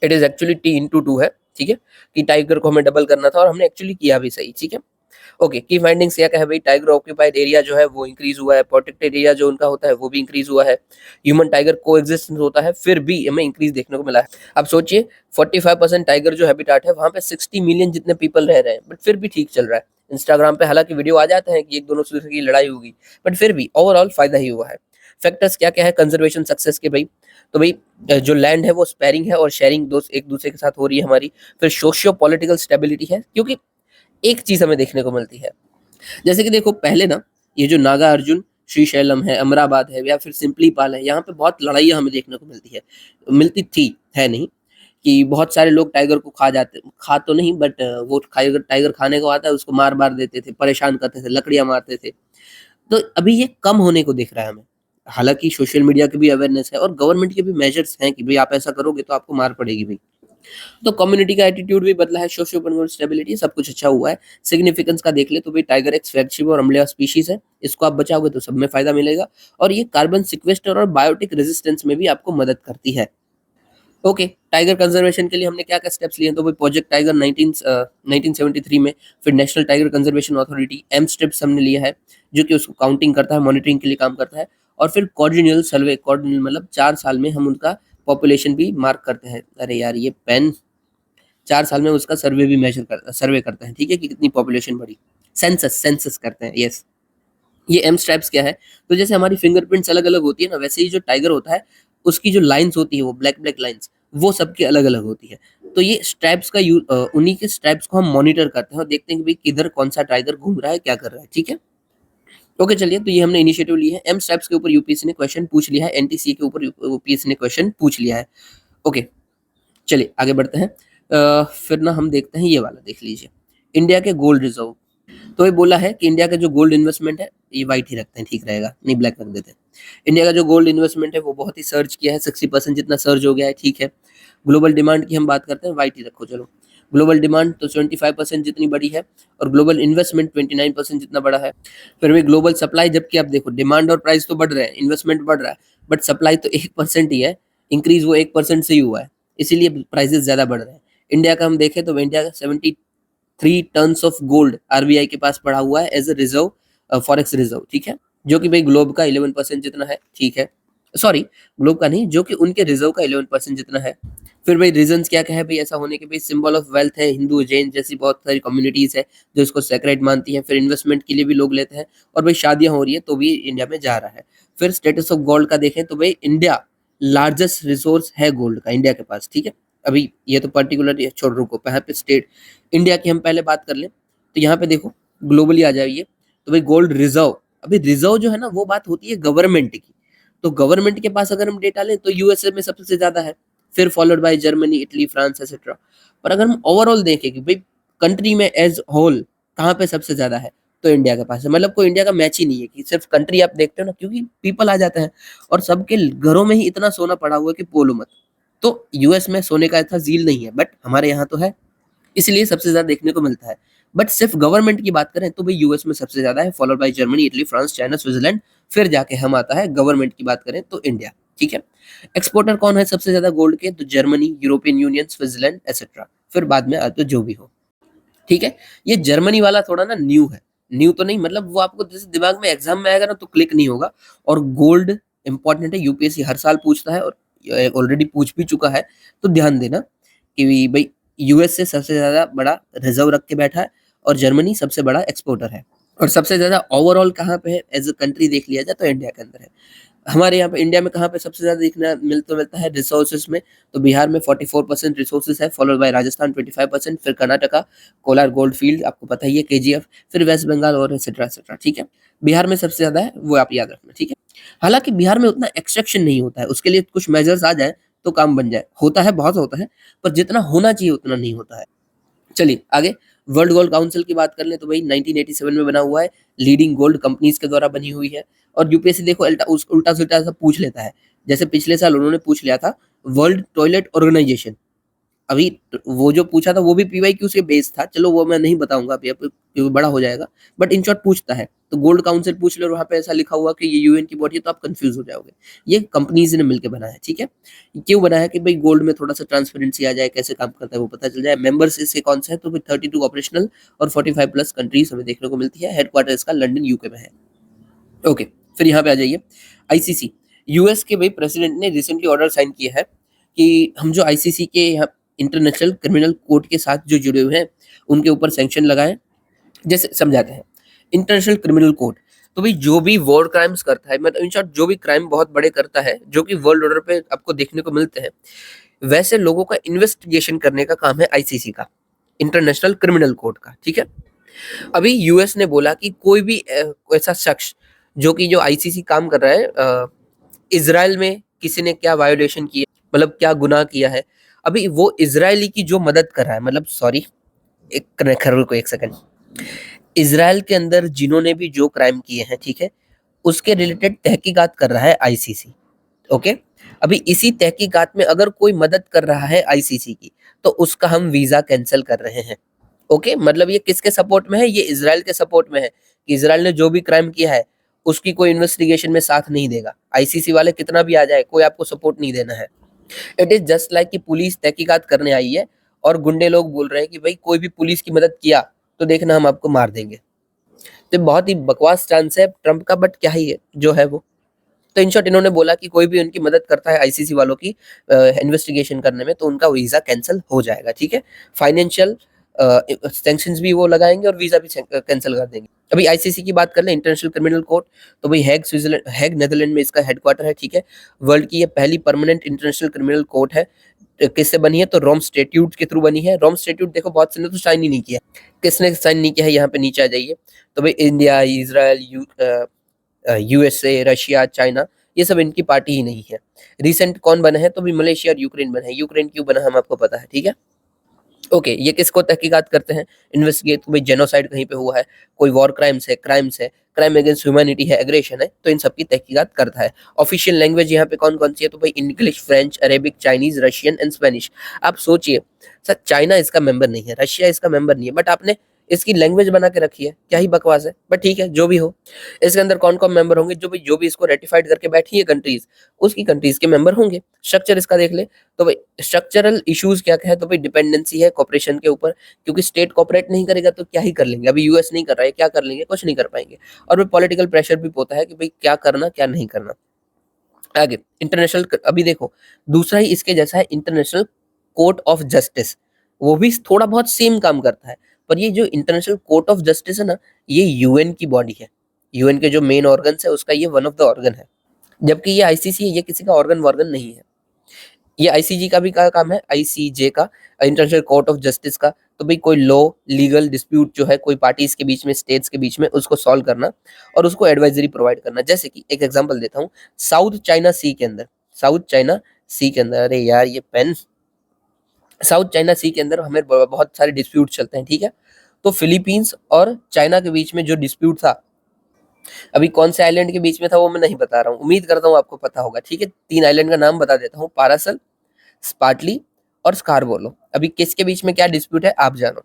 it is actually T/2 है, ठीक है, कि टाइगर को हमें डबल करना था और हमने एक्चुअली किया भी सही, ठीक है। ओके की फाइंडिंग्स क्या है भाई, टाइगर ऑक्यूपाइड एरिया जो है वो इंक्रीज हुआ है, प्रोटेक्टेड एरिया जो उनका होता है वो भी इंक्रीज हुआ है, ह्यूमन टाइगर को एग्जिस्टेंस होता है, फिर भी हमें इंक्रीज देखने को मिला है। अब सोचिए 45% टाइगर जो हैबिटाट है वहां पे 60 मिलियन जितने पीपल रह रहे हैं, बट फिर भी ठीक चल रहा है। इंस्टाग्राम पे हालांकि वीडियो आ जाते हैं कि एक दोनों से की लड़ाई होगी, बट फिर भी ओवरऑल फायदा ही हुआ है। फैक्टर्स क्या-क्या है कंजर्वेशन सक्सेस के भाई? तो भाई जो लैंड है वो स्पेयरिंग है और शेयरिंग दो एक दूसरे के साथ हो रही है हमारी। फिर सोशियो पॉलिटिकल स्टेबिलिटी है, क्योंकि एक चीज़ हमें देखने को मिलती है। जैसे कि देखो पहले ना ये जो नागा अर्जुन, श्रीशैलम है, अमराबाद है या फिर सिम्पलीपाल है, यहाँ पे बहुत लड़ाइयाँ हमें देखने को मिलती है। मिलती थी, है नहीं, कि बहुत सारे लोग टाइगर को खा तो नहीं बट वो टाइगर टाइगर खाने को आता है उसको मार-वार देते थे, परेशान करते थे, लकड़ियाँ मारते थे। तो अभी ये कम होने को दिख रहा है हमें। हालाँकि सोशल मीडिया की भी अवेयरनेस है और गवर्नमेंट के भी मेजर्स हैं कि भई आप ऐसा करोगे तो आपको मार पड़ेगी भई। तो कम्युनिटी का एटीट्यूड भी बदला है, सोशियो इकोनॉमिक स्टेबिलिटी सब कुछ अच्छा हुआ है। सिग्निफिकेंस का देख ले तो भाई टाइगर एक फ्लैगशिप और अम्लीय स्पीशीज़ है। इसको आप बचाओगे तो सब में फ़ायदा मिलेगा और ये कार्बन सिक्वेस्टर और बायोटिक रेजिस्टेंस में भी आपको मदद करती है। ओके, टाइगर कंजर्वेशन के लिए हमने क्या-क्या स्टेप्स लिए हैं, तो भाई प्रोजेक्ट टाइगर 1973 में, फिर national tiger conservation authority M-strips हमने लिया है, जो कि उसको काउंटिंग करता है, मॉनिटरिंग के लिए काम करता है और फिर क्वाड्रिennial सर्वे, क्वाड्रिennial मतलब 4 साल में हम उनका पॉपुलेशन भी मार्क करते हैं। अरे यार ये पेन 4 साल में उसका सर्वे करते हैं, ठीक है? कि कितनी पॉपुलेशन बढ़ी। सेंसस करते हैं, यस। ये एम स्ट्राइप्स क्या है? तो जैसे हमारी फिंगरप्रिंट्स अलग-अलग होती है ना, वैसे ही जो टाइगर होता है, उसकी जो लाइन्स होती है वो ब्लैक-ब्लैक लाइन्स, वो सबकी अलग-अलग होती है। तो ये स्ट्राइप्स का उन्हीं के स्ट्राइप्स को हम मॉनिटर करते हैं और देखते हैं कि भई किधर कौन-सा टाइगर घूम रहा है, क्या कर रहा है, ठीक है? ओके चलिए, तो ये हमने इनिशिएटिव ली है। एम स्ट्राइप्स के ऊपर यूपीएससी ने क्वेश्चन पूछ लिया है, एनटीसी के ऊपर यूपीएससी ने क्वेश्चन पूछ लिया है। ओके, चलिए आगे बढ़ते हैं। फिर ना हम देखते हैं ये वाला देख लीजिए, इंडिया के गोल्ड रिज़र्व। तो ये बोला है कि इंडिया का जो गोल्ड इन्वेस्टमेंट है, ये व्हाइट ही रखते हैं, ठीक रहेगा, नहीं ब्लैक रख देते हैं। इंडिया का जो गोल्ड इन्वेस्टमेंट है, वो बहुत ही सर्ज किया है, 60% जितना सर्ज हो गया है, ठीक है। ग्लोबल डिमांड की हम बात करते हैं, व्हाइट ही रखो चलो। ग्लोबल डिमांड तो 25% जितनी बड़ी है और ग्लोबल इन्वेस्टमेंट 29% जितना बड़ा है। फिर वही ग्लोबल सप्लाई, जबकि आप देखो डिमांड और प्राइस तो बढ़ रहे हैं, इन्वेस्टमेंट बढ़ रहा है, बट सप्लाई तो 1% ही है, इंक्रीज़ वो 1% से ही हुआ है, इसीलिए प्राइसेज़ ज़्यादा बढ़ रहे हैं। इंडिया का हम देखें तो इंडिया का 73 टन्स ऑफ गोल्ड आरबीआई के पास पड़ा हुआ है as a reserve, forex reserve, ठीक है, जो कि भाई ग्लोब का 11% जितना है, ठीक है। सॉरी, ग्लोब का नहीं, जो कि उनके रिजर्व का 11% जितना है। फिर भाई रीजंस क्या क्या है भाई ऐसा होने के? भाई सिंबल ऑफ वेल्थ है, हिंदू जैन जैसी बहुत सारी कम्युनिटीज है जो इसको सेक्रेट मानती है। फिर इन्वेस्टमेंट के लिए भी लोग लेते हैं और भाई शादियां हो रही है तो भी इंडिया में जा रहा है। फिर स्टेटस ऑफ गोल्ड का देखें तो भाई इंडिया लार्जेस्ट रिसोर्स है गोल्ड का इंडिया के पास, ठीक है। अभी ये तो पर्टिकुलर छोड़, रुको यहाँ पे स्टेट इंडिया की हम पहले बात कर लें तो यहाँ पे देखो ग्लोबली आ जाइए तो भाई गोल्ड रिजर्व, अभी रिजर्व जो है ना वो बात होती है गवर्नमेंट की, तो गवर्नमेंट के पास अगर हम डेटा लें तो यूएसए में सबसे ज्यादा है, फिर followed by Germany, Italy, France etcetera. पर अगर हम ओवरऑल देखें कि भाई कंट्री में एज होल कहाँ पे सबसे ज्यादा है, तो इंडिया के पास है। मतलब कोई इंडिया का मैच ही नहीं है कि सिर्फ कंट्री आप देखते हो ना, क्योंकि पीपल आ जाते हैं और सबके घरों में ही इतना सोना पड़ा हुआ है कि बोलो मत। तो यूएस में सोने का इतना ज़ील नहीं है, बट हमारे यहाँ तो है, इसलिए सबसे ज़्यादा देखने को मिलता है। बट सिर्फ गवर्नमेंट की बात करें तो भाई यूएस में सबसे ज़्यादा है, followed by Germany, Italy, France, China, Switzerland, फिर जाके हम आता है गवर्नमेंट की बात करें तो इंडिया, ठीक है। एक्सपोर्टर कौन है सबसे ज़्यादा गोल्ड के? तो Germany, European union, Switzerland etcetera, फिर बाद में आते जो भी हो, ठीक है। ये जर्मनी वाला थोड़ा ना न्यू है, न्यू तो नहीं मतलब वो आपको जैसे दिमाग में एग्जाम में आएगा ना तो क्लिक नहीं होगा। और गोल्ड इंपॉर्टेंट है, यूपीएससी हर साल पूछता है और ऑलरेडी पूछ भी चुका है, तो ध्यान देना कि भाई यूएस से सबसे ज्यादा बड़ा रिजर्व रख के बैठा है और जर्मनी सबसे बड़ा एक्सपोर्टर है। और सबसे ज्यादा ओवरऑल कहाँ पे है एज अ कंट्री देख लिया जाए तो इंडिया के अंदर है। हमारे यहाँ पे इंडिया में कहाँ पे सबसे ज्यादा देखना मिलता है रिसोर्सेज में, तो बिहार में 44% रिसोर्सेज है, फॉलोड बाय राजस्थान 25%, फिर कर्नाटका कोलार गोल्ड फील्ड आपको पता ही है, केजीएफ, फिर वेस्ट बंगाल और एक्सेट्रा एक्सेट्रा, ठीक है। बिहार में सबसे ज्यादा है वो आप याद रखना, ठीक है। हालांकि बिहार में उतना एक्सट्रैक्शन नहीं होता है, उसके लिए कुछ मेजर्स आ जाए तो काम बन जाए, होता है बहुत होता है पर जितना होना चाहिए उतना नहीं होता है। चलिए आगे वर्ल्ड गोल्ड काउंसिल की बात कर ले तो भाई 1987 में बना हुआ है, लीडिंग गोल्ड कंपनीज के द्वारा बनी हुई है। और यूपीएससी देखो उल्टा सुल्टा सब पूछ लेता है, जैसे पिछले साल उन्होंने पूछ लिया था वर्ल्ड टॉयलेट ऑर्गेनाइजेशन, अभी वो जो पूछा था वो भी पीवाईक्यू से बेस्ड था, चलो वो मैं नहीं बताऊंगा अभी क्योंकि बड़ा हो जाएगा, बट इन शॉर्ट पूछता है तो गोल्ड काउंसिल पूछ लो और वहां पे ऐसा लिखा हुआ कि ये यूएन की बॉडी है तो आप कंफ्यूज हो जाओगे। ये कंपनीज ने मिलकर बनाया है, ठीक है। क्यों बनाया कि भाई गोल्ड में थोड़ा सा ट्रांसपेरेंसी आ जाए, कैसे काम करता है वो पता चल जाए। मेंबर्स इसके कौन से हैं तो 32 ऑपरेशनल और 45 प्लस कंट्रीज हमें देखने को मिलती है। हेडक्वार्टर इसका लंदन यूके में है। ओके, फिर यहाँ पे आ जाइए आईसीसी, यूएस के भाई प्रेसिडेंट ने रिसेंटली ऑर्डर साइन किया है कि हम जो आईसीसी के यहाँ इंटरनेशनल क्रिमिनल कोर्ट के साथ जो जुड़े हुए हैं उनके ऊपर सैंक्शन लगाएं। जैसे समझाते हैं, इंटरनेशनल क्रिमिनल कोर्ट तो भाई जो भी वॉर क्राइम्स करता है, मतलब इन शॉर्ट जो भी क्राइम बहुत बड़े करता है, जो कि वर्ल्ड ऑर्डर पे आपको देखने को मिलते हैं, वैसे लोगों का इन्वेस्टिगेशन करने का काम है आईसीसी का, इंटरनेशनल क्रिमिनल कोर्ट का, ठीक है। अभी यूएस ने बोला कि कोई भी ऐसा शख्स जो कि जो आईसीसी काम कर रहा है, इजराइल में किसी ने क्या वायोलेशन किया, मतलब क्या गुनाह किया है, अभी वो इजरायली की जो मदद कर रहा है, मतलब सॉरी, एक खैर को एक सेकंड, इजराइल के अंदर जिन्होंने भी जो क्राइम किए हैं, ठीक है, उसके रिलेटेड तहकीकात कर रहा है आईसीसी। ओके, अभी इसी तहकीकात में अगर कोई मदद कर रहा है आईसीसी की, तो उसका हम वीजा कैंसिल कर रहे हैं। ओके, मतलब ये किसके सपोर्ट में है, ये इजराइल के सपोर्ट में है कि इजराइल ने जो भी क्राइम किया है उसकी कोई इन्वेस्टिगेशन में साथ नहीं देगा, आईसीसी वाले कितना भी आ जाए कोई आपको सपोर्ट नहीं देना है। इट इज जस्ट लाइक कि पुलिस तहकीकात करने आई है और गुंडे लोग बोल रहे हैं कि भाई कोई भी पुलिस की मदद किया तो देखना हम आपको मार देंगे। तो बहुत ही बकवास चांस है ट्रम्प का, बट क्या ही है जो है वो। तो इन शॉर्ट इन्होंने बोला कि कोई भी उनकी मदद करता है आईसीसी वालों की इन्वेस्टिगेशन करने में, तो उनका वीजा कैंसिल हो जाएगा, ठीक है। फाइनेंशियल सैंक्शंस भी वो लगाएंगे और वीजा भी कैंसिल कर देंगे। अभी आईसीसी की बात कर ले, इंटरनेशनल क्रिमिनल कोर्ट, तो भाई हैग स्विट्जरलैंड, हैग नेदरलैंड में इसका हेडक्वार्टर है, ठीक है। वर्ल्ड की ये पहली परमानेंट इंटरनेशनल क्रिमिनल कोर्ट है। किससे बनी है, तो रोम स्टेट्यूट के थ्रू बनी है। रोम स्टेट्यूट देखो बहुत से ने तो साइन ही नहीं किया, किसने साइन नहीं किया है, यहाँ पे नीचे आ जाइए। तो भाई India, Israel, USA, Russia, China, ये सब इनकी पार्टी ही नहीं है। रिसेंट कौन बना है, तो भी मलेशिया और यूक्रेन बना है। यूक्रेन क्यों बना हम आपको पता है, ठीक है। ओके, ये किसको तहकीकात करते हैं, इन्वेस्टिगेट, भाई जेनोसाइड कहीं पे हुआ है, कोई वॉर क्राइम्स है, क्राइम अगेंस्ट ह्यूमैनिटी है, एग्रेशन है, तो इन सब की तहकीकात करता है। ऑफिशियल लैंग्वेज यहाँ पे कौन कौन सी है, तो भाई English, French, Arabic, Chinese, Russian and Spanish. आप सोचिए सर, चाइना इसका मेंबर नहीं है, रशिया इसका मेंबर नहीं है, बट आपने इसकी लैंग्वेज बना के रखी है, क्या ही बकवास है, बट ठीक है जो भी हो। इसके अंदर कौन कौन मेंबर होंगे, जो भी इसको रेटिफाइड करके बैठी है कंट्रीज, उसकी कंट्रीज के मेंबर होंगे। स्ट्रक्चर इसका देख ले, तो भाई स्ट्रक्चरल इश्यूज क्या क्या है, तो भाई डिपेंडेंसी है कॉपरेशन के ऊपर, क्योंकि स्टेट कॉपरेट नहीं करेगा तो क्या ही कर लेंगे। अभी यूएस नहीं कर रहा है, क्या कर लेंगे, कुछ नहीं कर पाएंगे। और भाई पॉलिटिकल प्रेशर भी होता है कि भाई क्या करना क्या नहीं करना। आगे इंटरनेशनल, अभी देखो दूसरा ही इसके जैसा है, इंटरनेशनल कोर्ट ऑफ जस्टिस, वो भी थोड़ा बहुत सेम काम करता है। पर ये जो इंटरनेशनल कोर्ट ऑफ जस्टिस है ना, ये यूएन की बॉडी है, यूएन के जो मेन ऑर्गन है उसका ये वन ऑफ द ऑर्गन है। जबकि ये आईसीसी है, ये किसी का ऑर्गन वॉर्गन नहीं है। ये आईसीजी का भी क्या काम है, आईसीजे का, इंटरनेशनल कोर्ट ऑफ जस्टिस का, तो भाई कोई लॉ, लीगल डिस्प्यूट जो है कोई पार्टीज के बीच में, स्टेट्स के बीच में, उसको सॉल्व करना और उसको एडवाइजरी प्रोवाइड करना। जैसे कि एक एग्जांपल देता हूँ, साउथ चाइना सी के अंदर, साउथ चाइना सी के अंदर, अरे यार ये पेन, साउथ चाइना सी के अंदर हमें बहुत सारे डिस्प्यूट चलते हैं, ठीक है। तो फिलीपींस और चाइना के बीच में जो डिस्प्यूट था, अभी कौन से आइलैंड के बीच में था वो मैं नहीं बता रहा हूँ, उम्मीद करता हूँ आपको पता होगा, ठीक है। 3 आइलैंड का नाम बता देता हूँ, पारासल, स्पार्टली और स्कारबोलो। अभी किसके बीच में क्या डिस्प्यूट है आप जानो,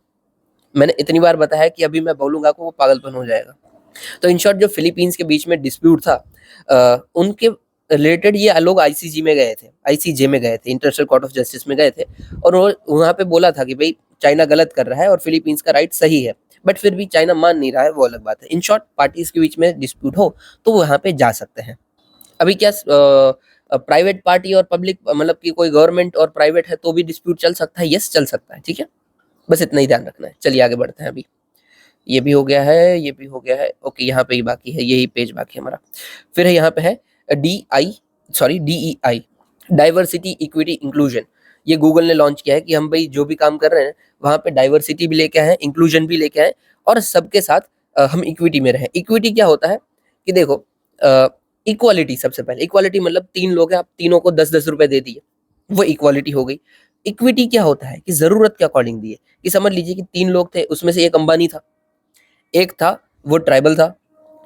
मैंने इतनी बार बताया कि अभी मैं बोलूंगा आपको वो पागलपन हो जाएगा। तो इन शॉर्ट जो फिलीपींस के बीच में डिस्प्यूट था, उनके रिलेटेड ये लोग आईसीजी में गए थे, आईसीजे में गए थे, इंटरनेशनल कोर्ट ऑफ जस्टिस में गए थे, और वहां पे बोला था कि भाई चाइना गलत कर रहा है और फिलीपींस का राइट सही है, बट फिर भी चाइना मान नहीं रहा है, वो अलग बात है। इन शॉर्ट पार्टीज के बीच में डिस्प्यूट हो तो वो यहाँ पे जा सकते हैं। अभी क्या प्राइवेट पार्टी और पब्लिक, मतलब कि कोई गवर्नमेंट और प्राइवेट है तो भी डिस्प्यूट चल सकता है, यस चल सकता है, ठीक है। बस इतना ही ध्यान रखना है। चलिए आगे बढ़ते हैं। अभी ये भी हो गया है, ये भी हो गया है, ओके, यहाँ पे ही बाकी है, यही पेज बाकी है हमारा। फिर है यहाँ पे है DEI, डाइवर्सिटी, इक्विटी, इंक्लूजन। ये गूगल ने लॉन्च किया है कि हम भाई जो भी काम कर रहे हैं वहाँ पे डाइवर्सिटी भी लेके आए, इंक्लूजन भी लेके आए, और सबके साथ हम इक्विटी में रहें। इक्विटी क्या होता है कि देखो, इक्वालिटी, सबसे पहले इक्वालिटी मतलब 3 लोग हैं, आप तीनों को 10-10 रुपए दे दिए, वो इक्वालिटी हो गई। इक्विटी क्या होता है कि जरूरत के अकॉर्डिंग दिए, कि समझ लीजिए कि 3 लोग थे, उसमें से एक अंबानी था, एक था वो ट्राइबल था,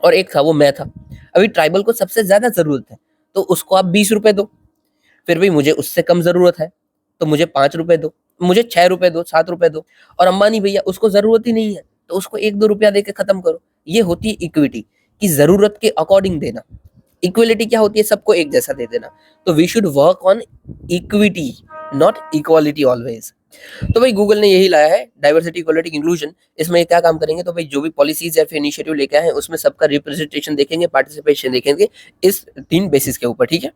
और एक था वो मैं था। अभी ट्राइबल को सबसे ज्यादा जरूरत है तो उसको आप 20 रुपए दो, फिर भी मुझे उससे कम जरूरत है तो मुझे 5 रुपए दो, मुझे 6 रुपए दो, 7 रुपए दो। और अंबानी भैया उसको जरूरत ही नहीं है तो उसको 1-2 रुपया दे के खत्म करो। ये होती है इक्विटी, कि जरूरत के अकॉर्डिंग देना। इक्वलिटी क्या होती है, सबको एक जैसा दे देना। तो we should work on equity, not equality always. तो भाई गूगल ने यही लाया है, डाइवर्सिटी, इक्वालिटी, इंक्लूजन। इसमें क्या काम करेंगे, तो भाई जो भी पॉलिसीज या फिर इनिशिएटिव लेके आए हैं उसमें सबका रिप्रेजेंटेशन देखेंगे, पार्टिसिपेशन देखेंगे, इस 3 बेसिस के ऊपर, ठीक है।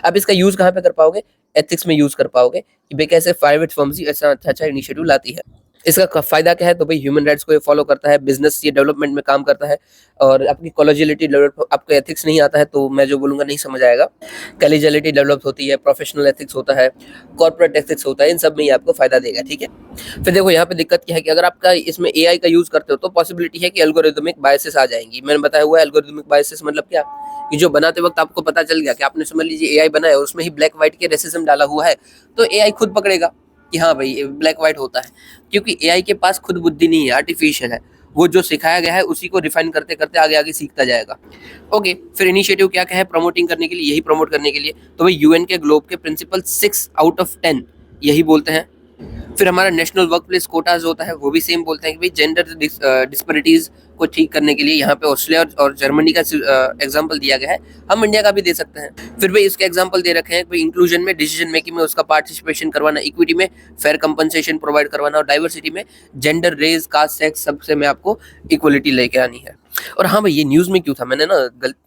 अब इसका यूज कहाँ पे कर पाओगे, एथिक्स में यूज कर पाओगे कि भाई कैसे प्राइवेट फर्म्स ही ऐसा अच्छा इनिशिएटिव लाती है। इसका फ़ायदा क्या है? तो भाई ह्यूमन राइट्स को ये फ़ॉलो करता है, बिज़नेस ये डेवलपमेंट में काम करता है और आपकी कॉलेजियलिटी डेवलप, आपको एथिक्स नहीं आता है तो मैं जो बोलूँगा नहीं समझ आएगा। कॉलेजियलिटी डेवलप होती है, प्रोफेशनल एथिक्स होता है, कॉर्पोरेट एथिक्स होता है, इन सब में ये आपको फ़ायदा देगा, ठीक है? फिर देखो यहाँ पे दिक्कत क्या है कि अगर आपका इसमें एआई का यूज़ करते हो तो पॉसिबिलिटी है कि एल्गोरिदमिक बायसेस आ जाएँगी। मैंने बताया हुआ है एल्गोरिदमिक बायसेस मतलब क्या? कि जो बनाते वक़्त आपको पता चल गया कि आपने समझ लीजिए एआई बनाया और उसमें ही ब्लैक व्हाइट के रेसिज़्म डाला हुआ है, तो एआई खुद पकड़ेगा कि हाँ भाई, ये ब्लैक व्हाइट होता है। क्योंकि एआई के पास खुद बुद्धि नहीं है, आर्टिफिशियल है। वो जो सिखाया गया है उसी को रिफाइन करते-करते आगे-आगे सीखता जाएगा। ओके, फिर इनिशिएटिव क्या-क्या है प्रमोटिंग करने के लिए, यही प्रमोट करने के लिए। तो भाई यूएन के ग्लोब के प्रिंसिपल 6 आउट ऑफ 10 यही बोलते हैं। फिर हमारा नेशनल वर्क प्लेस कोटाज होता है, वो भी सेम बोलते हैं कि भाई जेंडर डिस्पैरिटीज को ठीक करने के लिए यहाँ पे ऑस्ट्रेलिया और जर्मनी का एग्जांपल दिया गया है। हम इंडिया का भी दे सकते हैं। फिर भाई इसके एग्जांपल दे रखे हैं कि इंक्लूजन में, डिसीजन मेकिंग में उसका पार्टिसिपेशन करवाना, इक्विटी में फेयर कंपनसेशन प्रोवाइड करवाना और डाइवर्सिटी में जेंडर, रेस, कास्ट, सेक्स सबसे में आपको इक्वलिटी लेके आनी है। और हाँ भाई, ये न्यूज़ में क्यों था, मैंने ना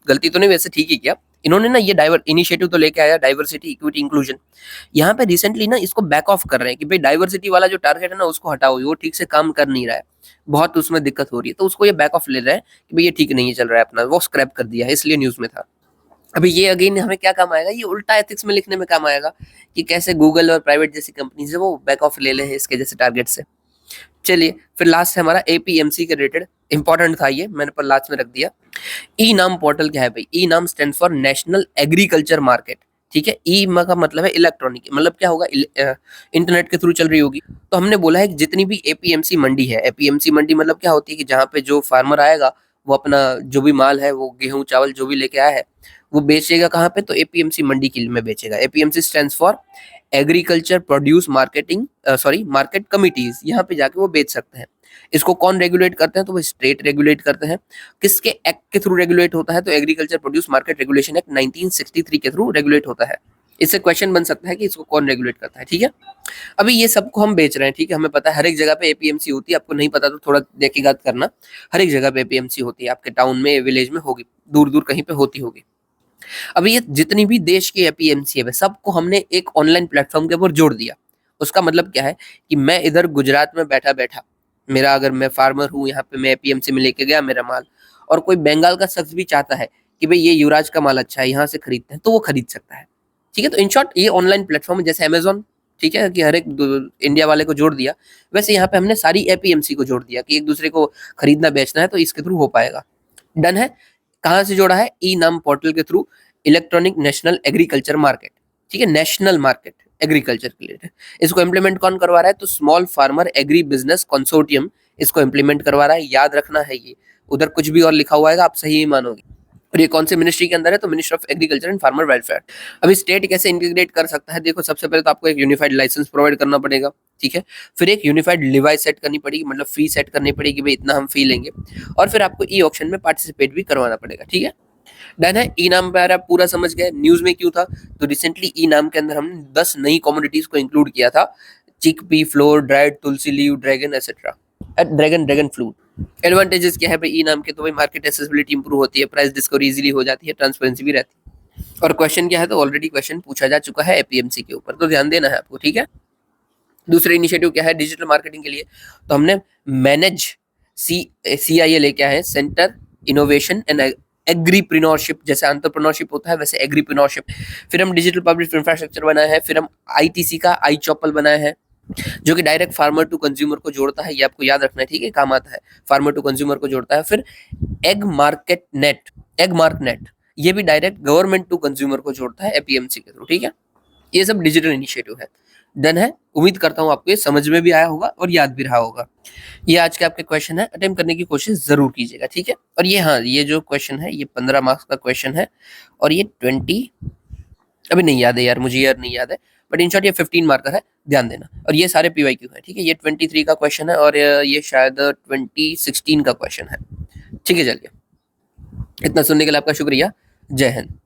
गलती तो नहीं, वैसे ठीक ही किया। इन्होंने ना ये इनिशिएटिव तो लेके आया डाइवर्सिटी, इक्विटी, इंक्लूजन। यहाँ पे रिसेंटली ना इसको बैक ऑफ कर रहे हैं कि भाई डाइवर्सिटी वाला जो टारगेट है ना उसको हटाओ, वो ठीक से काम कर नहीं रहा है, बहुत उसमें दिक्कत हो रही है, तो उसको ये बैक ऑफ ले रहे हैं कि भाई ये ठीक नहीं चल रहा है अपना, वो स्क्रैप कर दिया है, इसलिए न्यूज़ में था। अभी ये अगेन हमें क्या काम आएगा, ये उल्टा एथिक्स में लिखने में काम आएगा कि कैसे गूगल और प्राइवेट जैसी कंपनीज है वो बैक ऑफ ले ले हैं इसके जैसे टारगेट से। चलिए फिर लास्ट है हमारा एपीएमसी के रिलेटेड, इंपॉर्टेंट था ये, मैंने पर लास्ट में रख दिया। ई नाम पोर्टल क्या है भाई? ई नाम stand for national agriculture market, ठीक है? ई का मतलब है इलेक्ट्रॉनिक, मतलब क्या होगा, इंटरनेट के थ्रू चल रही होगी। तो हमने बोला है कि जितनी भी एपीएमसी मंडी है, एपीएमसी मंडी मतलब क्या होती है कि जहाँ पे जो फार्मर आएगा वो अपना जो भी माल है, वो गेहूं चावल जो भी लेके आया है वो बेचेगा कहाँ पे? तो एपीएमसी मंडी की में बेचेगा। APMC stands for agriculture produce marketing, sorry market committees, यहाँ पे जाके वो बेच सकते हैं। इसको कौन रेगुलेट करते हैं? तो वो स्टेट रेगुलेट करते हैं। किसके एक्ट के थ्रू रेगुलेट होता है? तो agriculture produce market regulation act 1963 के थ्रू रेगुलेट होता है। इससे क्वेश्चन बन सकता है कि इसको कौन रेगुलेट करता है, ठीक है? अभी ये सबको हम बेच रहे हैं, ठीक है? हमें पता है हर एक जगह पे एपीएमसी होती है, आपको नहीं पता तो थोड़ा देखिएगात करना। हर एक जगह पे एपीएमसी होती है, आपके टाउन में, विलेज में होगी, दूर दूर कहीं पे होती होगी। अभी ये जितनी भी देश की एपीएमसी है सबको हमने एक ऑनलाइन प्लेटफॉर्म के ऊपर जोड़ दिया। उसका मतलब क्या है कि मैं इधर गुजरात में बैठा बैठा, मेरा अगर मैं फार्मर हूँ, यहाँ पे मैं एपीएमसी में लेके गया मेरा माल, और कोई बंगाल का शख्स भी चाहता है कि भाई ये युवराज का माल अच्छा है, यहाँ से खरीदते हैं, तो वो खरीद सकता है, ठीक है? तो इन शॉर्ट ये ऑनलाइन प्लेटफॉर्म है जैसे अमेजोन, ठीक है, कि हर एक इंडिया वाले को जोड़ दिया, वैसे यहाँ पे हमने सारी एपीएमसी को जोड़ दिया कि एक दूसरे को खरीदना बेचना है तो इसके थ्रू हो पाएगा। डन है। कहाँ से जोड़ा है? ई नाम पोर्टल के through, electronic national agriculture market, ठीक है? नेशनल मार्केट एग्रीकल्चर के लिए। इसको इम्प्लीमेंट कौन करवा रहा है? तो small farmer agri business consortium इसको इम्प्लीमेंट करवा रहा है। याद रखना है ये, उधर कुछ भी और लिखा हुआ है आप सही ही मानोगे। और ये कौन से मिनिस्ट्री के अंदर है? तो ministry of agriculture and farmer welfare. अभी स्टेट कैसे इंटीग्रेट कर सकता है? देखो सबसे पहले तो आपको एक यूनिफाइड लाइसेंस प्रोवाइड करना पड़ेगा, ठीक है? फिर एक यूनिफाइड लिवाई सेट करनी पड़ेगी, मतलब फी सेट करनी पड़ेगी, भाई इतना हम फी लेंगे। और फिर आपको ई ऑक्शन में पार्टिसिपेट भी करवाना पड़ेगा, ठीक है? डन है। ई नाम पे आप पूरा समझ गए। न्यूज में क्यों था? तो रिसेंटली ई नाम के अंदर हमने 10 नई कमोडिटीज को इंक्लूड किया था, chick pea flour, dried tulsi leave, dragon etcetera, dragon fruit. Advantages क्या है भाई ई नाम के? तो भाई मार्केट एक्सेसिबिलिटी इंप्रूव होती है, प्राइस डिस्कवरी इजीली हो जाती है, ट्रांसपेरेंसी भी रहती है। और क्वेश्चन क्या है? तो ऑलरेडी क्वेश्चन पूछा जा चुका है एपीएमसी के ऊपर, तो ध्यान देना है आपको, ठीक है? दूसरा इनिशिएटिव क्या है डिजिटल मार्केटिंग के लिए? तो हमने मैनेज CIA लेके आए हैं, सेंटर इनोवेशन एंड एग्रीप्रेन्योरशिप। जैसे एंटरप्रेन्योरशिप होता है वैसे एग्रीप्रेन्योरशिप। फिर हम डिजिटल पब्लिक इंफ्रास्ट्रक्चर बनाया है। फिर हम ITC का आई चॉपल बनाया है जो कि डायरेक्ट फार्मर टू कंज्यूमर को जोड़ता है, ये आपको याद रखना है, ठीक है? काम आता है, फार्मर टू कंज्यूमर को जोड़ता है। फिर एग मार्क नेट, ये भी डायरेक्ट गवर्नमेंट टू कंज्यूमर को जोड़ता है एपीएमसी के थ्रू, ठीक है? ये सब डिजिटल इनिशिएटिव है। डन है। उम्मीद करता हूँ आपको ये समझ में भी आया होगा और याद भी रहा होगा। ये आज के आपके क्वेश्चन है, अटेम्प्ट करने की कोशिश जरूर कीजिएगा, ठीक है? और ये हाँ, ये जो क्वेश्चन है ये 15 मार्क्स का क्वेश्चन है और ये 20, अभी नहीं याद है यार, मुझे ईयर नहीं याद है, बट इन शॉर्ट ये 15 मार्कर है, ध्यान देना। और ये सारे PYQ है, ठीक है? ये 23 का क्वेश्चन है और ये शायद 2016 का क्वेश्चन है, ठीक है? चलिए, इतना सुनने के लिए आपका शुक्रिया। जय हिंद।